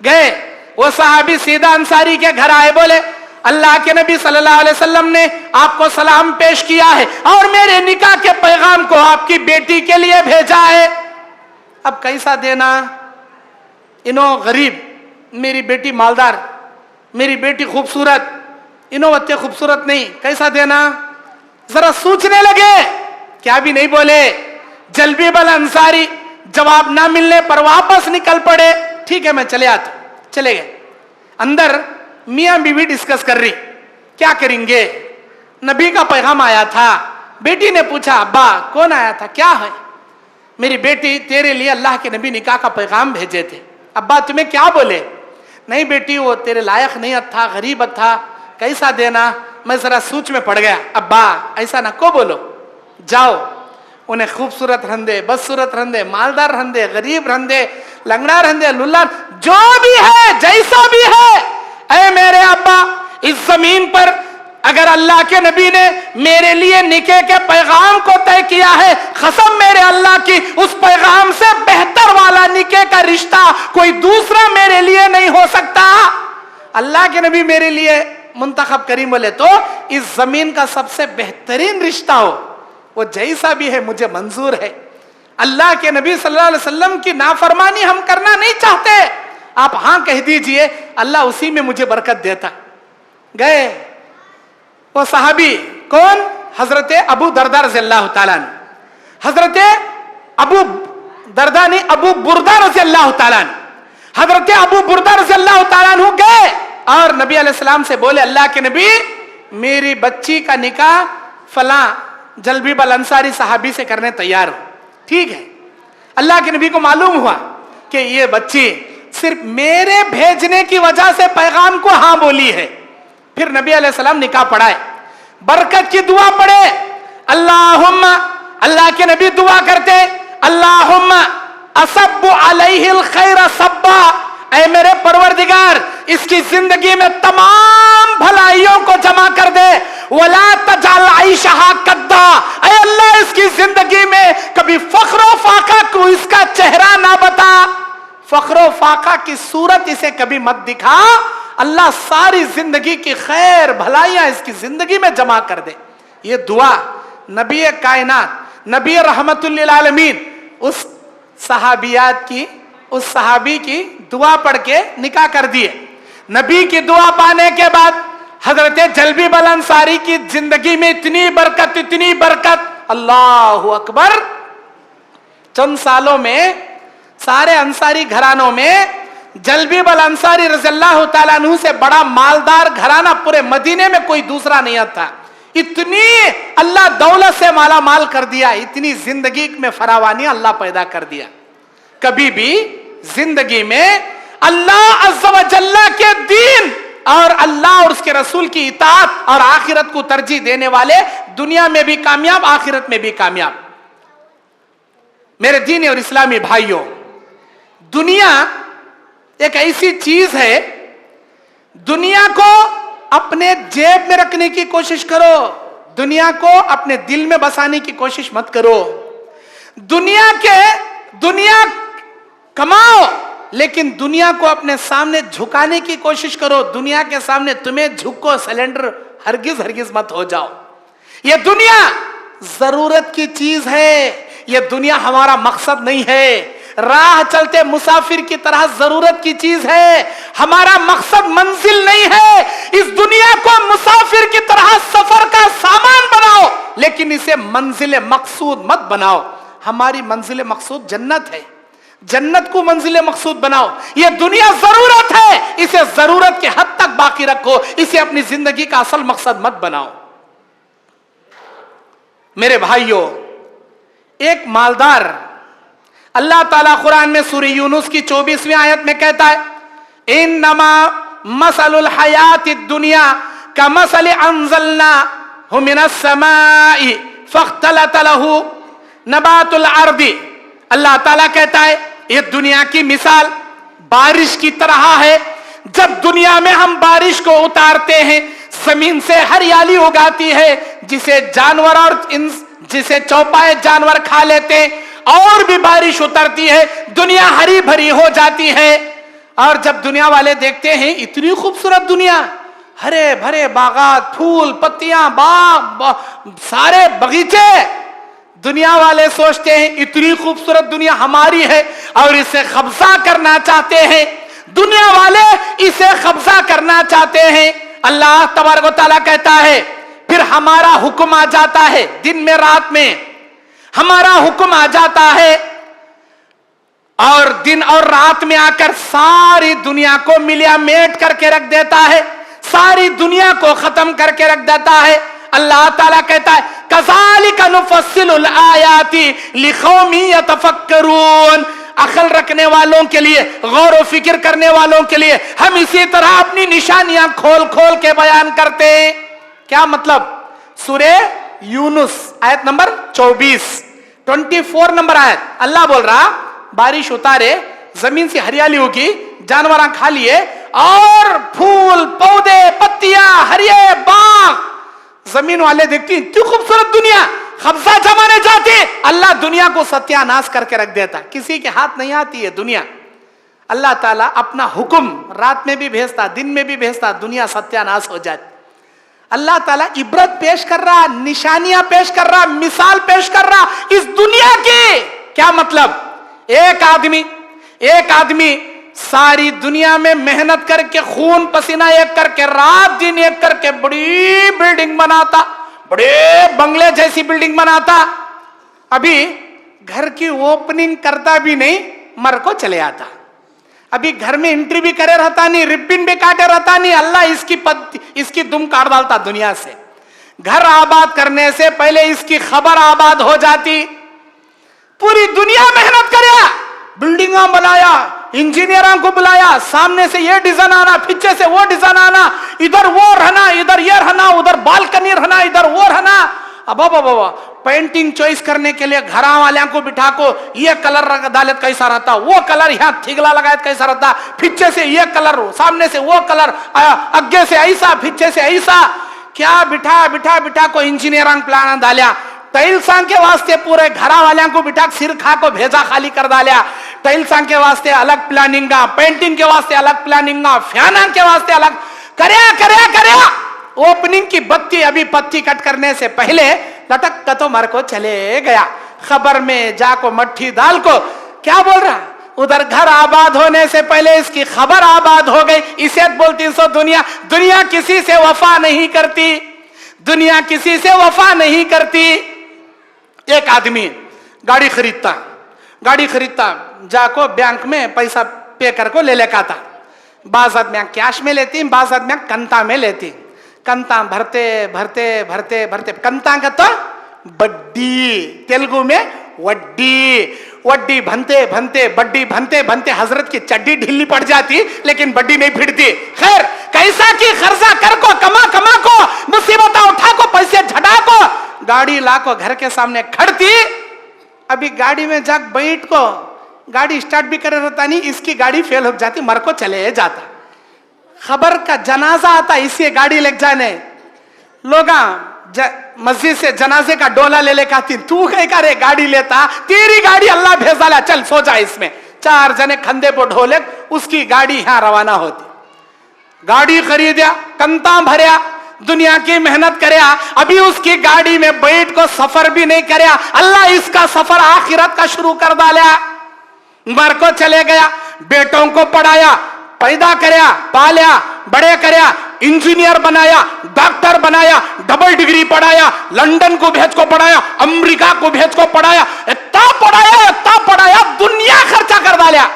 گئے وہ صحابی سیدھا انصاری کے گھر آئے، بولے اللہ کے نبی صلی اللہ علیہ وسلم نے آپ کو سلام پیش کیا ہے اور میرے نکاح کے پیغام کو آپ کی بیٹی کے لیے بھیجا ہے. اب کیسا دینا؟ انہوں غریب، میری بیٹی مالدار، میری بیٹی خوبصورت، انہوں اتنے خوبصورت نہیں، کیسا دینا؟ ذرا سوچنے لگے، کیا بھی نہیں بولے. جلبیب الانصاری جواب نہ ملنے پر واپس نکل پڑے. ٹھیک ہے میں چلے آتا ہوں. چلے گئے. اندر میاں بیوی ڈسکس کر رہی کیا کریں گے. نبی کا پیغام آیا تھا. بیٹی نے پوچھا ابا کون آیا تھا، کیا ہے؟ میری بیٹی تیرے لیے اللہ کے نبی نکاح کا پیغام بھیجے تھے. ابا تمہیں کیا بولے؟ نہیں بیٹی وہ تیرے لائق نہیں تھا، غریب تھا، کیسا دینا؟ میں ذرا سوچ میں پڑ گیا. ابا ایسا نہ کو بولو، جاؤ انہیں خوبصورت رہندے، بدصورت رہندے، مالدار رہندے، غریب رہندے، لنگڑا رہندے، للہ جو بھی ہے جیسا بھی ہے، اے میرے ابا اس زمین پر اگر اللہ کے نبی نے میرے لیے نکاح کے پیغام کو طے کیا ہے، قسم میرے اللہ کی اس پیغام سے بہتر والا نکاح کا رشتہ کوئی دوسرا میرے لیے نہیں ہو سکتا. اللہ کے نبی میرے لیے منتخب کریم بولے تو اس زمین کا سب سے بہترین رشتہ ہو، وہ جیسا بھی ہے مجھے منظور ہے. اللہ کے نبی صلی اللہ علیہ وسلم کی نافرمانی ہم کرنا نہیں چاہتے، آپ ہاں کہہ دیجئے، اللہ اسی میں مجھے برکت دیتا. گئے وہ صحابی کون؟ حضرت ابو دردہ رضی اللہ تعالیٰ عنہ. حضرت ابو دردہ نہیں، ابو بردہ رضی اللہ تعالیٰ عنہ. حضرت ابو بردہ رضی اللہ تعالیٰ عنہ گئے اور نبی علیہ السلام سے بولے اللہ کے نبی میری بچی کا نکاح فلاں جلبیب الانصاری صحابی سے کرنے تیار ہو. ٹھیک ہے. اللہ کے نبی کو معلوم ہوا کہ یہ بچی صرف میرے بھیجنے کی وجہ سے پیغام کو ہاں بولی ہے. پھر نبی علیہ السلام نکاح پڑھائے، برکت کی دعا پڑھے. اللہم، اللہ کے نبی دعا کرتے اللہم اصب علیہ الخیر صبا، اے میرے پروردگار اس کی زندگی میں تمام بھلائیوں کو جمع کر دے. ولا تجعل عیشہا کدا، اے اللہ اس کی زندگی میں کبھی فخر و فاقہ کو اس کا چہرہ نہ بتا، فخر و فاقہ کی صورت اسے کبھی مت دکھا. اللہ ساری زندگی کی خیر بھلائیاں اس کی زندگی میں جمع کر دے. یہ دعا نبی کائنات، نبی رحمت للعالمین اس صحابیات کی، اس صحابی کی دعا پڑھ کے نکاح کر دیے. نبی کی دعا پانے کے بعد حضرت جلبیب الانصاری کی زندگی میں اتنی برکت، اتنی برکت، اللہ اکبر. چند سالوں میں سارے انصاری گھرانوں میں جلبیب الانصاری رضی اللہ تعالیٰ عنہ سے بڑا مالدار گھرانہ پورے مدینے میں کوئی دوسرا نہیں تھا. اتنی اللہ دولت سے مالا مال کر دیا، اتنی زندگی میں فراوانی اللہ پیدا کر دیا. कभी भी जिंदगी में अल्लाह अज़्ज़ा व जल्ला के दीन और अल्लाह और उसके रसूल की इताअत और आखिरत को तरजीह देने वाले दुनिया में भी कामयाब, आखिरत में भी कामयाब। मेरे दीनी और इस्लामी भाइयों, दुनिया एक ऐसी चीज है, दुनिया को अपने जेब में रखने की कोशिश करो, दुनिया को अपने दिल में बसाने की कोशिश मत करो। दुनिया कमाओ, लेकिन दुनिया को अपने सामने झुकाने की कोशिश करो। दुनिया के सामने तुम्हें झुको सिलेंडर हरगिज हरगिज मत हो जाओ। यह दुनिया जरूरत की चीज है, यह दुनिया हमारा मकसद नहीं है। राह चलते मुसाफिर की तरह जरूरत की चीज है, हमारा मकसद मंजिल नहीं है। इस दुनिया को मुसाफिर की तरह सफर का सामान बनाओ, लेकिन इसे मंजिल मकसूद मत बनाओ। हमारी मंजिल मकसूद जन्नत है, जन्नत को मंजिल मकसूद बनाओ। यह दुनिया जरूरत है, इसे जरूरत के हद तक बाकी रखो, इसे अपनी जिंदगी का असल मकसद मत बनाओ। मेरे भाइयों, एक मालदार, अल्लाह ताला कुरान में सूरह यूनुस की 24वीं आयत में कहता है, इन्नमा मसलुल हयातिद दुनिया कमसलि अंज़लनाहु मिनस समाई फख्तलत लहू नबातुल अर्दी। अल्लाह ताला कहता है, ये दुनिया की मिसाल बारिश की तरह है। जब दुनिया में हम बारिश को उतारते हैं, जमीन से हरियाली उगाती है, जिसे जानवर और जिसे चौपाए जानवर खा लेते हैं, और भी बारिश उतरती है, दुनिया हरी भरी हो जाती है। और जब दुनिया वाले देखते हैं इतनी खूबसूरत दुनिया, हरे भरे बागात, फूल पत्तियां, बाग, सारे बगीचे, दुनिया वाले सोचते हैं इतनी खूबसूरत दुनिया हमारी है और इसे कब्जा करना चाहते हैं। दुनिया वाले इसे कब्जा करना चाहते हैं। अल्लाह तबारक व तआला कहता है, फिर हमारा हुक्म आ जाता है, दिन में रात में हमारा हुक्म आ जाता है, और दिन और रात में आकर सारी दुनिया को मिलियामेट करके रख देता है, सारी दुनिया को खत्म करके रख देता है। अल्लाह ताला कहता है, कज़ालिका नुफ़स्सिलुल आयाति लिक़ौमिन यतफ़क्करून। अकल रखने वालों के लिए, गौर व फिक्र करने वालों के लिए हम इसी तरह अपनी निशानियां खोल खोल के बयान करते हैं। क्या मतलब? सूरह यूनुस आयत नंबर 24 नंबर आयत, अल्लाह बोल रहा बारिश उतारे, जमीन से हरियाली होगी, जानवर खा लिए, और फूल पौधे पत्तियां हरिये बाग, जमीन वाले देखती इतनी खूबसूरत दुनिया, कब्जा जमाने जाते, अल्लाह दुनिया को सत्यानाश करके रख देता। किसी के हाथ नहीं आती है दुनिया। अल्लाह ताला अपना हुक्म रात में भी भेजता, दिन में भी भेजता, दुनिया सत्यानाश हो जाती। अल्लाह ताला इबरत पेश कर रहा, निशानियां पेश कर रहा, मिसाल पेश कर रहा इस दुनिया की। क्या मतलब? एक आदमी सारी दुनिया में मेहनत करके, खून पसीना एक करके, रात दिन एक करके बड़ी बिल्डिंग बनाता, बड़े बंगले जैसी बिल्डिंग बनाता, अभी घर की ओपनिंग करता भी नहीं, मर को चले आता। अभी घर में एंट्री भी करे रहता नहीं, रिबिन भी काटे रहता नहीं, अल्लाह इसकी दुम काट डालता दुनिया से। घर आबाद करने से पहले इसकी खबर आबाद हो जाती। पूरी दुनिया मेहनत करे, बिल्डिंगा बनाया, इंजीनियरों को बुलाया, सामने से ये डिजाइन आना, पीछे से वो डिजाइन आना, इधर वो रहना, इधर ये रहना, उधर बालकनी रहना, इधर वो रहना। अब पेंटिंग चॉइस करने के लिए घर वाले को बिठा को ये कलर डालत कैसा रहता, वो कलर यहाँ थिगला लगायत कैसा रहता, पीछे से ये कलर, सामने से वो कलर, आगे से ऐसा, पीछे से ऐसा, क्या बिठा को इंजीनियरिंग प्लान डालिया। टाइल्सां के वास्ते पूरे घरा वालों को बिठा सिर खा को भेजा खाली कर डालिया। टाइल्सां के वास्ते अलग प्लानिंग, पेंटिंग के वास्ते अलग प्लानिंग, फैना के वास्ते अलग करया। ओपनिंग की बत्ती अभी पत्ती कट करने से पहले लटक का तो मर को चले गया। खबर में जाको मट्ठी दाल को क्या बोल रहा, उधर घर आबाद होने से पहले इसकी खबर आबाद हो गई। इसे बोलती सो दुनिया किसी से वफा नहीं करती, दुनिया किसी से वफा नहीं करती। एक आदमी गाड़ी खरीदता जाको बैंक में पैसा पे कर को ले लेका था। बाज़ आदमी कैश में लेती, बाज़ आदमी कंता में लेती। कंता भरते कंता का तो बड्डी, तेलुगु में वड्डी वड्डी भनते भनते बड्डी भनते भनते हजरत की चड्डी ढीली पड़ जाती, लेकिन बड्डी नहीं फिरती। खैर, कैसा की खर्चा कर को, कमा कमा को, मुसीबत उठा को, पैसे झड़ा को, गाड़ी ला को घर के सामने खड़ती। अभी गाड़ी में जाग बैठ को, गाड़ी स्टार्ट भी करे रहता नहीं, इसकी गाड़ी फेल हो जाती, मर को चले जाता। खबर का जनाजा आता, इसे गाड़ी ले जाने, लोग मस्जिद से जनाजे का डोला ले लेकर आती, तू कहीं करे गाड़ी लेता, तेरी गाड़ी अल्लाह भेजा, चल सो जा इसमें। 4 जने खंदे पर ढोले, उसकी गाड़ी यहां रवाना होती। गाड़ी खरीदा, कंता भरया, दुनिया की मेहनत करया, अभी उसकी गाड़ी में बैठ को सफर भी नहीं करया, अल्लाह इसका सफर आखिरत का शुरू कर डाला। मर को चले गया, बेटों को पढ़ाया, पैदा करया, पाल्या, बड़े करया, इंजीनियर बनाया, डॉक्टर बनाया, डबल डिग्री पढ़ाया, लंदन को भेज को पढ़ाया, अमेरिका को भेज को पढ़ाया, इतना पढ़ाया, दुनिया खर्चा कर डाला।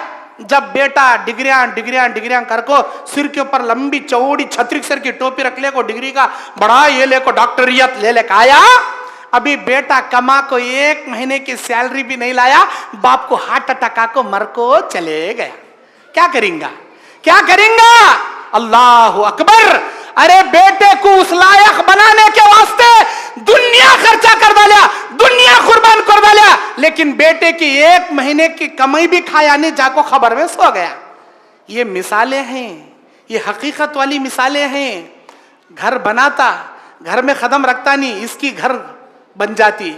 जब बेटा डिग्रियां कर को सिर के ऊपर लंबी चौड़ी छतरी सर की टोपी रख ले को, डिग्री का बड़ा ये ले को डॉक्टरियत ले ले आया, अभी बेटा कमा को 1 महीने की सैलरी भी नहीं लाया, बाप को हार्ट अटैक को मर को चले गया। क्या करेंगा, क्या करेंगा? अल्लाह अकबर। अरे बेटे को उस लायक बनाने के वास्ते दुनिया खर्चा कर डाला, दुनिया कुर्बान कर डाला, लेकिन बेटे की 1 महीने की कमाई भी खाया नहीं, जाको खबर में सो गया। ये मिसालें हैं, ये हकीकत वाली मिसालें हैं। घर बनाता, घर में कदम रखता नहीं, इसकी घर बन जाती।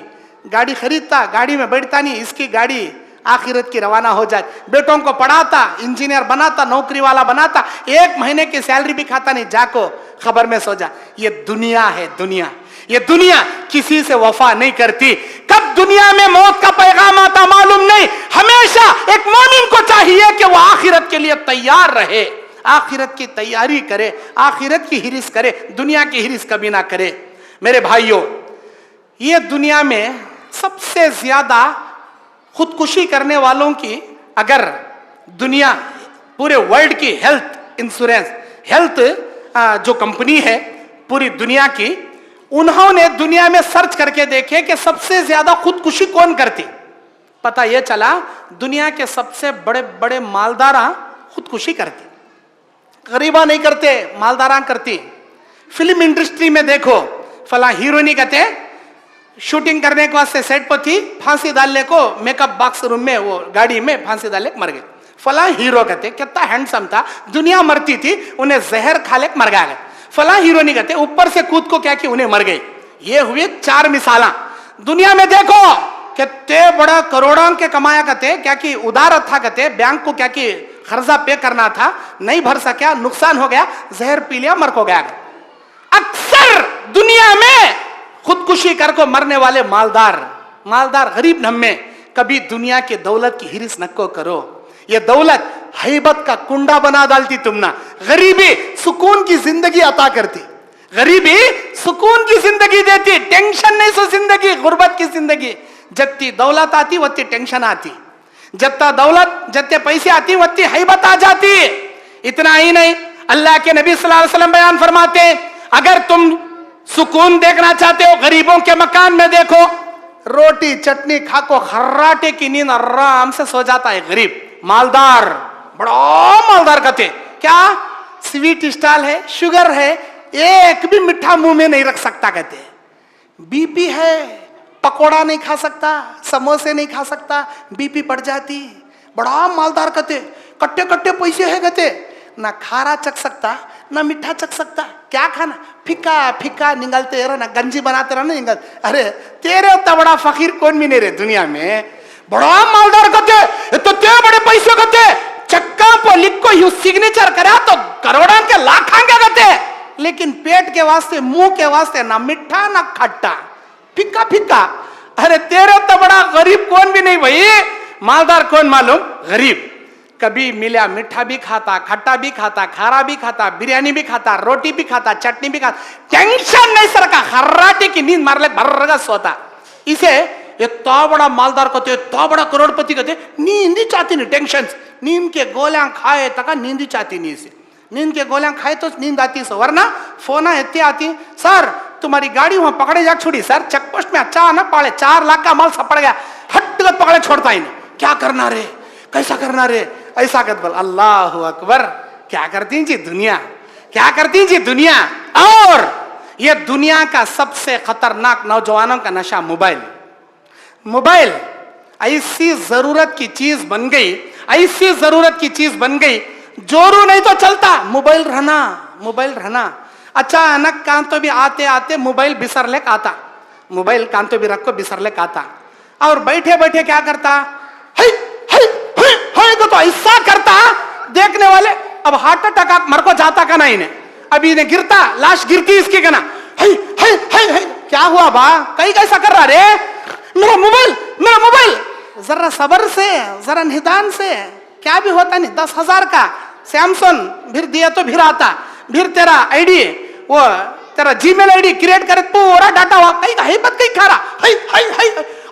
गाड़ी खरीदता, गाड़ी में बैठता नहीं, इसकी गाड़ी आखिरत की रवाना हो जाए। बेटों को पढ़ाता, इंजीनियर बनाता, नौकरी वाला बनाता, 1 महीने की सैलरी भी खाता नहीं, जाको खबर में सो जा। ये दुनिया है, दुनिया। ये दुनिया किसी से वफा नहीं करती। कब दुनिया में मौत का पैगाम आता मालूम नहीं। हमेशा एक मोमिन को चाहिए कि वो आखिरत के लिए तैयार रहे, आखिरत की तैयारी करे, आखिरत की हिरिस करे, दुनिया की हिरिस कभी ना करे। मेरे भाइयों, ये दुनिया में सबसे ज्यादा खुदकुशी करने वालों की, अगर दुनिया पूरे वर्ल्ड की हेल्थ इंश्योरेंस, हेल्थ जो कंपनी है पूरी दुनिया की, उन्होंने दुनिया में सर्च करके देखे कि सबसे ज्यादा खुदकुशी कौन करती। पता यह चला दुनिया के सबसे बड़े बड़े मालदारा खुदकुशी करती, गरीबा नहीं करते, मालदारा करती। फिल्म इंडस्ट्री में देखो, फला हीरोइनी कहते शूटिंग करने के वास्ते सेट पर थी, फांसी डालने को मेकअप बॉक्स रूम में वो गाड़ी में फांसी डालने मर गए। फला हीरो कहते कितना हैंडसम था, दुनिया मरती थी, उन्हें जहर खा ले मर गए। फला हीरो नहीं कहते ऊपर से कूद को क्या कि उन्हें मर गई। ये हुए 4 मिसाला। दुनिया में देखो कितने बड़ा करोड़ों के कमाया कहते, क्या कि उधार था कहते, बैंक को क्या कि कर्जा पे करना था, नहीं भर सका, नुकसान हो गया, जहर पी लिया, मर को गया। अक्सर दुनिया में खुदकुशी कर को मरने वाले मालदार गरीब नम्मे। कभी दुनिया के दौलत की हिरिस नको करो, ये दौलत हैबत का कुंडा बना डालती तुम ना। गरीबी सुकून की जिंदगी अता करती, गरीबी सुकून की जिंदगी देती, टेंशन नहीं सो जिंदगी, गुर्बत की जिंदगी। जत्ती दौलत आती वत्ती टेंशन आती, जत्ता दौलत जत्ते पैसे आती वत्ती हैबत आ जाती। इतना ही नहीं, अल्लाह के नबी सल्लल्लाहु अलैहि वसल्लम बयान फरमाते, अगर तुम सुकून देखना चाहते हो गरीबों के मकान में देखो, रोटी चटनी खा को खर्राटे की नींद आराम से सो जाता है गरीब। मालदार, बड़ा मालदार कहते क्या स्वीट स्टाइल है, शुगर है, एक भी मिठा मुंह में नहीं रख सकता कहते। बीपी है, पकोड़ा नहीं खा सकता, समोसे नहीं खा सकता, बीपी बढ़ जाती। बड़ा मालदार कहते, कट्टे कट्टे पैसे है कहते, ना खारा चख सकता ना मीठा चख सकता, क्या खाना, फिक्का फिक्का निगलते रहो ना, गंजी बनाते रहो ना निगल। अरे तेरे उतना बड़ा फकीर कौन भी नहीं रहे दुनिया में। बड़ा मालदार कहते तो तेरे बड़े पैसे कहते, चक्का पर लिख को यू सिग्नेचर करा तो करोड़ों के लाखां के कहते, लेकिन पेट के वास्ते मुंह के वास्ते ना मिठा ना खट्टा, फिक्का फिक्का। अरे तेरे तो बड़ा गरीब कौन भी नहीं भाई। मालदार कौन मालूम, गरीब। कभी मिला मीठा भी खाता, खट्टा भी खाता, खारा भी खाता, बिरयानी भी खाता, रोटी भी खाता, चटनी भी खाता, टेंशन नहीं सर का, खर्राटे की नींद मार ले भर्रगा सोता। इसे इतना बड़ा मालदार कहते, इतना बड़ा करोड़पति कहते, नींद ही चाहती नहीं, टेंशन। नींद के गोलियां खाए तक नींद ही चाहती नहीं इसे, नींद के गोलियां खाए तो नींद आती है, वरना फोन इतनी आती, सर तुम्हारी गाड़ी वहां पकड़े जा छोड़ी सर, चेक पोस्ट में अच्छा ना पाले, 4 लाख का माल सपड़ गया, हट गत पकड़े छोड़ता ही नहीं, क्या करना रे, कैसा करना रे, ऐसा कर बोल। अल्लाह अकबर, क्या करती जी दुनिया, क्या करती जी दुनिया। और ये दुनिया का सबसे खतरनाक नौजवानों का नशा मोबाइल। मोबाइल ऐसी जरूरत की चीज बन गई, ऐसी जरूरत की चीज बन गई, जोरू नहीं तो चलता, मोबाइल रहना, मोबाइल रहना। अचानक कान तो भी आते आते मोबाइल बिसर ले आता, मोबाइल कान तो भी रख को बिसर ले आता, और बैठे बैठे क्या करता, है, तो ऐसा करता देखने वाले, अब हार्ट अटैक मर को जाता का नहीं, अभी इन्हें गिरता, लाश गिरती इसकी कहना, है, क्या हुआ बा, कहीं कैसा कर रहा रे, मेरा मोबाइल, मेरा मोबाइल। जरा सबर से, जरा निदान से, क्या भी होता नहीं, 10,000 का सैमसंग फिर दिया तो फिर आता, फिर तेरा आईडी, वो तेरा जीमेल आईडी क्रिएट करे, पूरा डाटा हुआ, कहीं का हिम्मत कहीं खा रहा,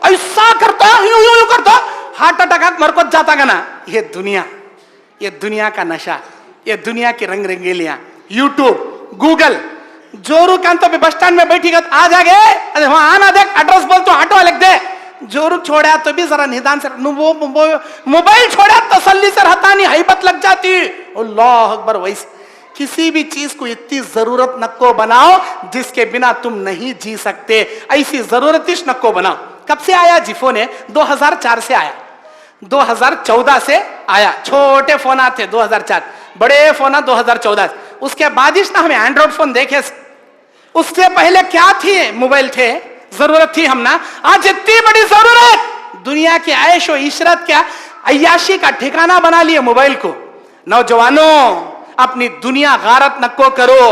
ऐसा करता, यूं करता, हार्ट अटैक मर को जाता का ना। ये दुनिया का नशा, ये दुनिया की रंग रंगेलियां, यूट्यूब, गूगल। जोरू कान तो बस स्टैंड में बैठी गत आ जागे, अरे वहां आना देख, एड्रेस बोल तो ऑटो लिख दे। जोरू छोड़ा तो भी जरा निदान से, मोबाइल छोड़ा तसल्ली से रहता नहीं, हैबत लग जाती। अल्लाह अकबर। वैसे किसी भी चीज को इतनी जरूरत नको बनाओ जिसके बिना तुम नहीं जी सकते, ऐसी जरूरतिश नको बनाओ। कब से आया जी फोन है? 2004 से आया, 2014 से आया। छोटे फोन आते 2004, बड़े फोन 2014। उसके बाद ही ना हमें एंड्रॉइड फोन देखे। उससे पहले क्या थी? मोबाइल थे, जरूरत थी हम ना। आज इतनी बड़ी जरूरत, दुनिया की ऐश और इशरत क्या अय्याशी का ठिकाना बना लिए मोबाइल को। नौजवानों, अपनी दुनिया गारत नको करो।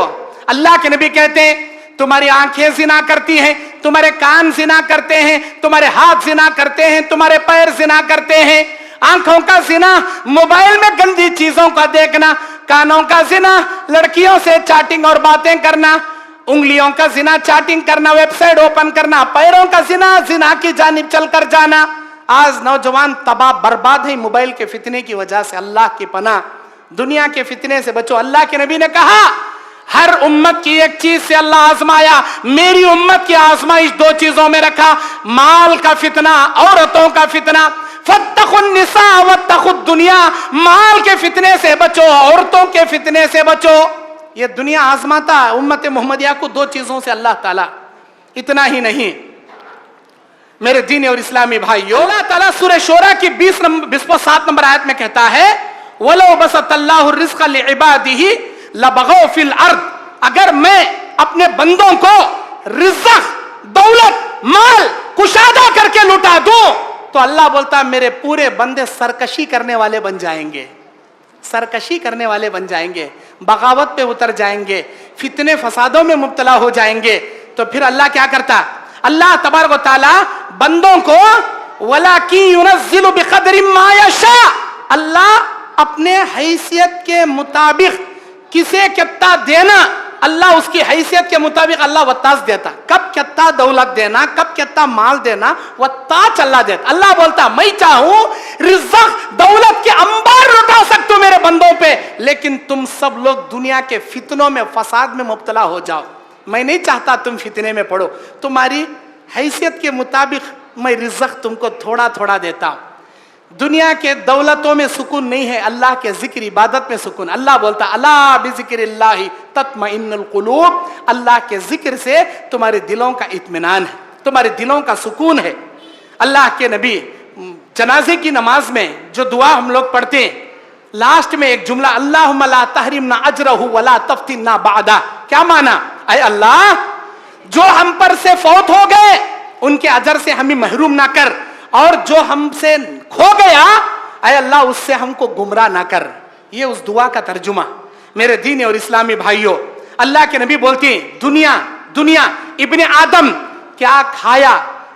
अल्लाह के नबी कहते हैं तुम्हारी आंखें जिना करती हैं, तुम्हारे कान जिना करते हैं, तुम्हारे हाथ जिना करते हैं, तुम्हारे पैर जिना करते हैं। आंखों का जिना मोबाइल में गंदी चीजों का देखना, कानों का जिना लड़कियों से चैटिंग और बातें करना, उंगलियों का जिना चैटिंग करना, वेबसाइट ओपन करना, पैरों का जिना जिना की जानिब चलकर जाना। आज नौजवान तबाह बर्बाद है मोबाइल के फितने की वजह से। अल्लाह की पनाह, दुनिया के फितने से बचो। अल्लाह के नबी ने कहा हर उम्मत की एक चीज से अल्लाह आजमाया, मेरी उम्मत की आजमाइश 2 चीजों में रखा, माल का फितना, औरतों का फितना। फत्तकुन निसा वत्तकुद दुनिया, माल के फितने से बचो, औरतों के फितने से बचो। ये दुनिया आजमाता है उम्मत मोहम्मदिया को 2 चीजों से अल्लाह ताला। इतना ही नहीं मेरे दीन और इस्लामी भाइयों, अल्लाह ताला सूरह शूरा की 27 नंबर आयत में कहता है वलो बसतल्लाहु रिज़्क़ लिइबादिही लबगौ फिल अर्द। अगर मैं अपने बंदों को रिज़्क़, दौलत, माल कुशादा करके लुटा दूं तो अल्लाह बोलता मेरे पूरे बंदे सरकशी करने वाले बन जाएंगे, सरकशी करने वाले बन जाएंगे, बगावत पे उतर जाएंगे, फितने फसादों में मुब्तला हो जाएंगे। तो फिर अल्लाह क्या करता? अल्लाह तबारक व तआला बंदों को वलाकिन युनज़्ज़िलु बिक़दरि मा यशा, अल्लाह अपने हैसियत के मुताबिक किसे कितना देना, अल्लाह उसकी हैसियत के मुताबिक अल्लाह वत्ताज देता। कब कितना दौलत देना, कब कितना माल देना, वत्ताज अल्लाह देता। अल्लाह बोलता मैं चाहूं रिज़्क़, दौलत के अंबार लुटा सकता हूं मेरे बंदों पे, लेकिन तुम सब लोग दुनिया के फितनों में, फसाद में मुब्तला हो जाओ। मैं नहीं चाहता तुम फितने में पड़ो, तुम्हारी हैसियत के मुताबिक मैं रिज़्क़ तुमको थोड़ा थोड़ा देता हूं। दुनिया के दौलतों में सुकून नहीं है, अल्लाह के जिक्र, इबादत में सुकून। अल्लाह बोलता अला बिज़िक्रिल्लाहि तत्मइन्नुल कुलूब, अल्लाह के जिक्र से तुम्हारे दिलों का इत्मीनान है, तुम्हारे दिलों का सुकून है। अल्लाह के नबी जनाजे की नमाज में जो दुआ हम लोग पढ़ते हैं, लास्ट में एक जुमला अल्लाहुम्मा ला तहरिमना अजरहु वला तफ्तिना बादा। क्या माना? ऐ अल्लाह जो हम पर से फौत हो गए उनके अजर से हमें महरूम ना कर, और जो हमसे खो गया ऐ अल्लाह उससे हमको गुमराह ना कर। ये उस दुआ का तर्जुमा। मेरे दीन और इस्लामी भाइयों, अल्लाह के नबी बोलते हैं दुनिया, दुनिया, इब्ने आदम क्या खाया,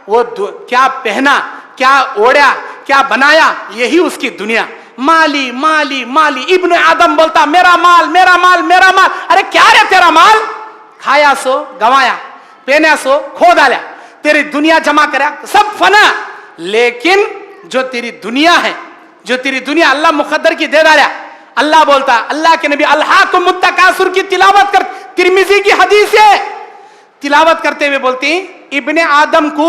वो क्या पहना, क्या ओढ़ा, क्या बनाया, यही उसकी दुनिया। माली माली माली, इब्ने आदम बोलता मेरा माल, मेरा माल, मेरा माल। अरे क्या रे तेरा माल? खाया सो गवाया, पहना सो खो डाला, तेरी दुनिया जमा करा, सब फना। लेकिन जो तेरी दुनिया है, जो तेरी दुनिया अल्लाह मुकद्दर की दे डाला। अल्लाह बोलता, अल्लाह के नबी अल्हाकुमुत तकासुर की तिलावत कर, तिरमिजी की हदीस है, तिलावत करते हुए बोलती इब्ने आदम को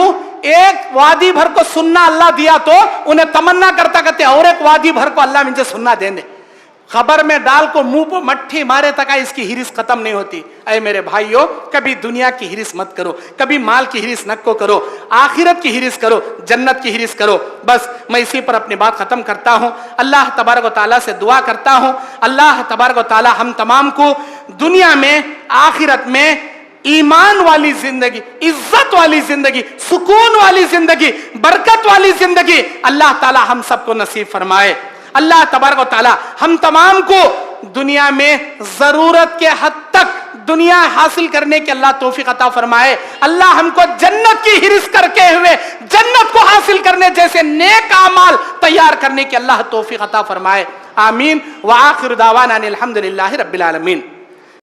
एक वादी भर को सुनना अल्लाह दिया तो उन्हें तमन्ना करता करते और एक वादी भर को अल्लाह मुझे सुनना दे दे। खबर में डाल को मुंह पर मट्ठी मारे तक इसकी हिरिस खत्म नहीं होती। ऐ मेरे भाइयों, कभी दुनिया की हिरिस मत करो, कभी माल की हिरिस न को करो, आखिरत की हिरिस करो, जन्नत की हिरिस करो। बस मैं इसी पर अपनी बात खत्म करता हूं। अल्लाह तबारक व तआला से दुआ करता हूं, अल्लाह तबारक व तआला हम तमाम को दुनिया में आखिरत में ईमान वाली जिंदगी, इज्जत वाली जिंदगी, सुकून वाली जिंदगी, बरकत वाली जिंदगी अल्लाह ताला हम सबको नसीब फरमाए। अल्लाह तबारक व तआला हम तमाम को दुनिया में जरूरत के हद तक दुनिया हासिल करने की अल्लाह तौफीक अता फरमाए। अल्लाह हमको जन्नत की हिरिस करके हुए जन्नत को हासिल करने जैसे नेक अमाल तैयार करने की अल्लाह तौफीक अता फरमाए। आमीन व आखिर दावाना अनिल हम्दुलिल्लाहि रब्बिल आलमीन।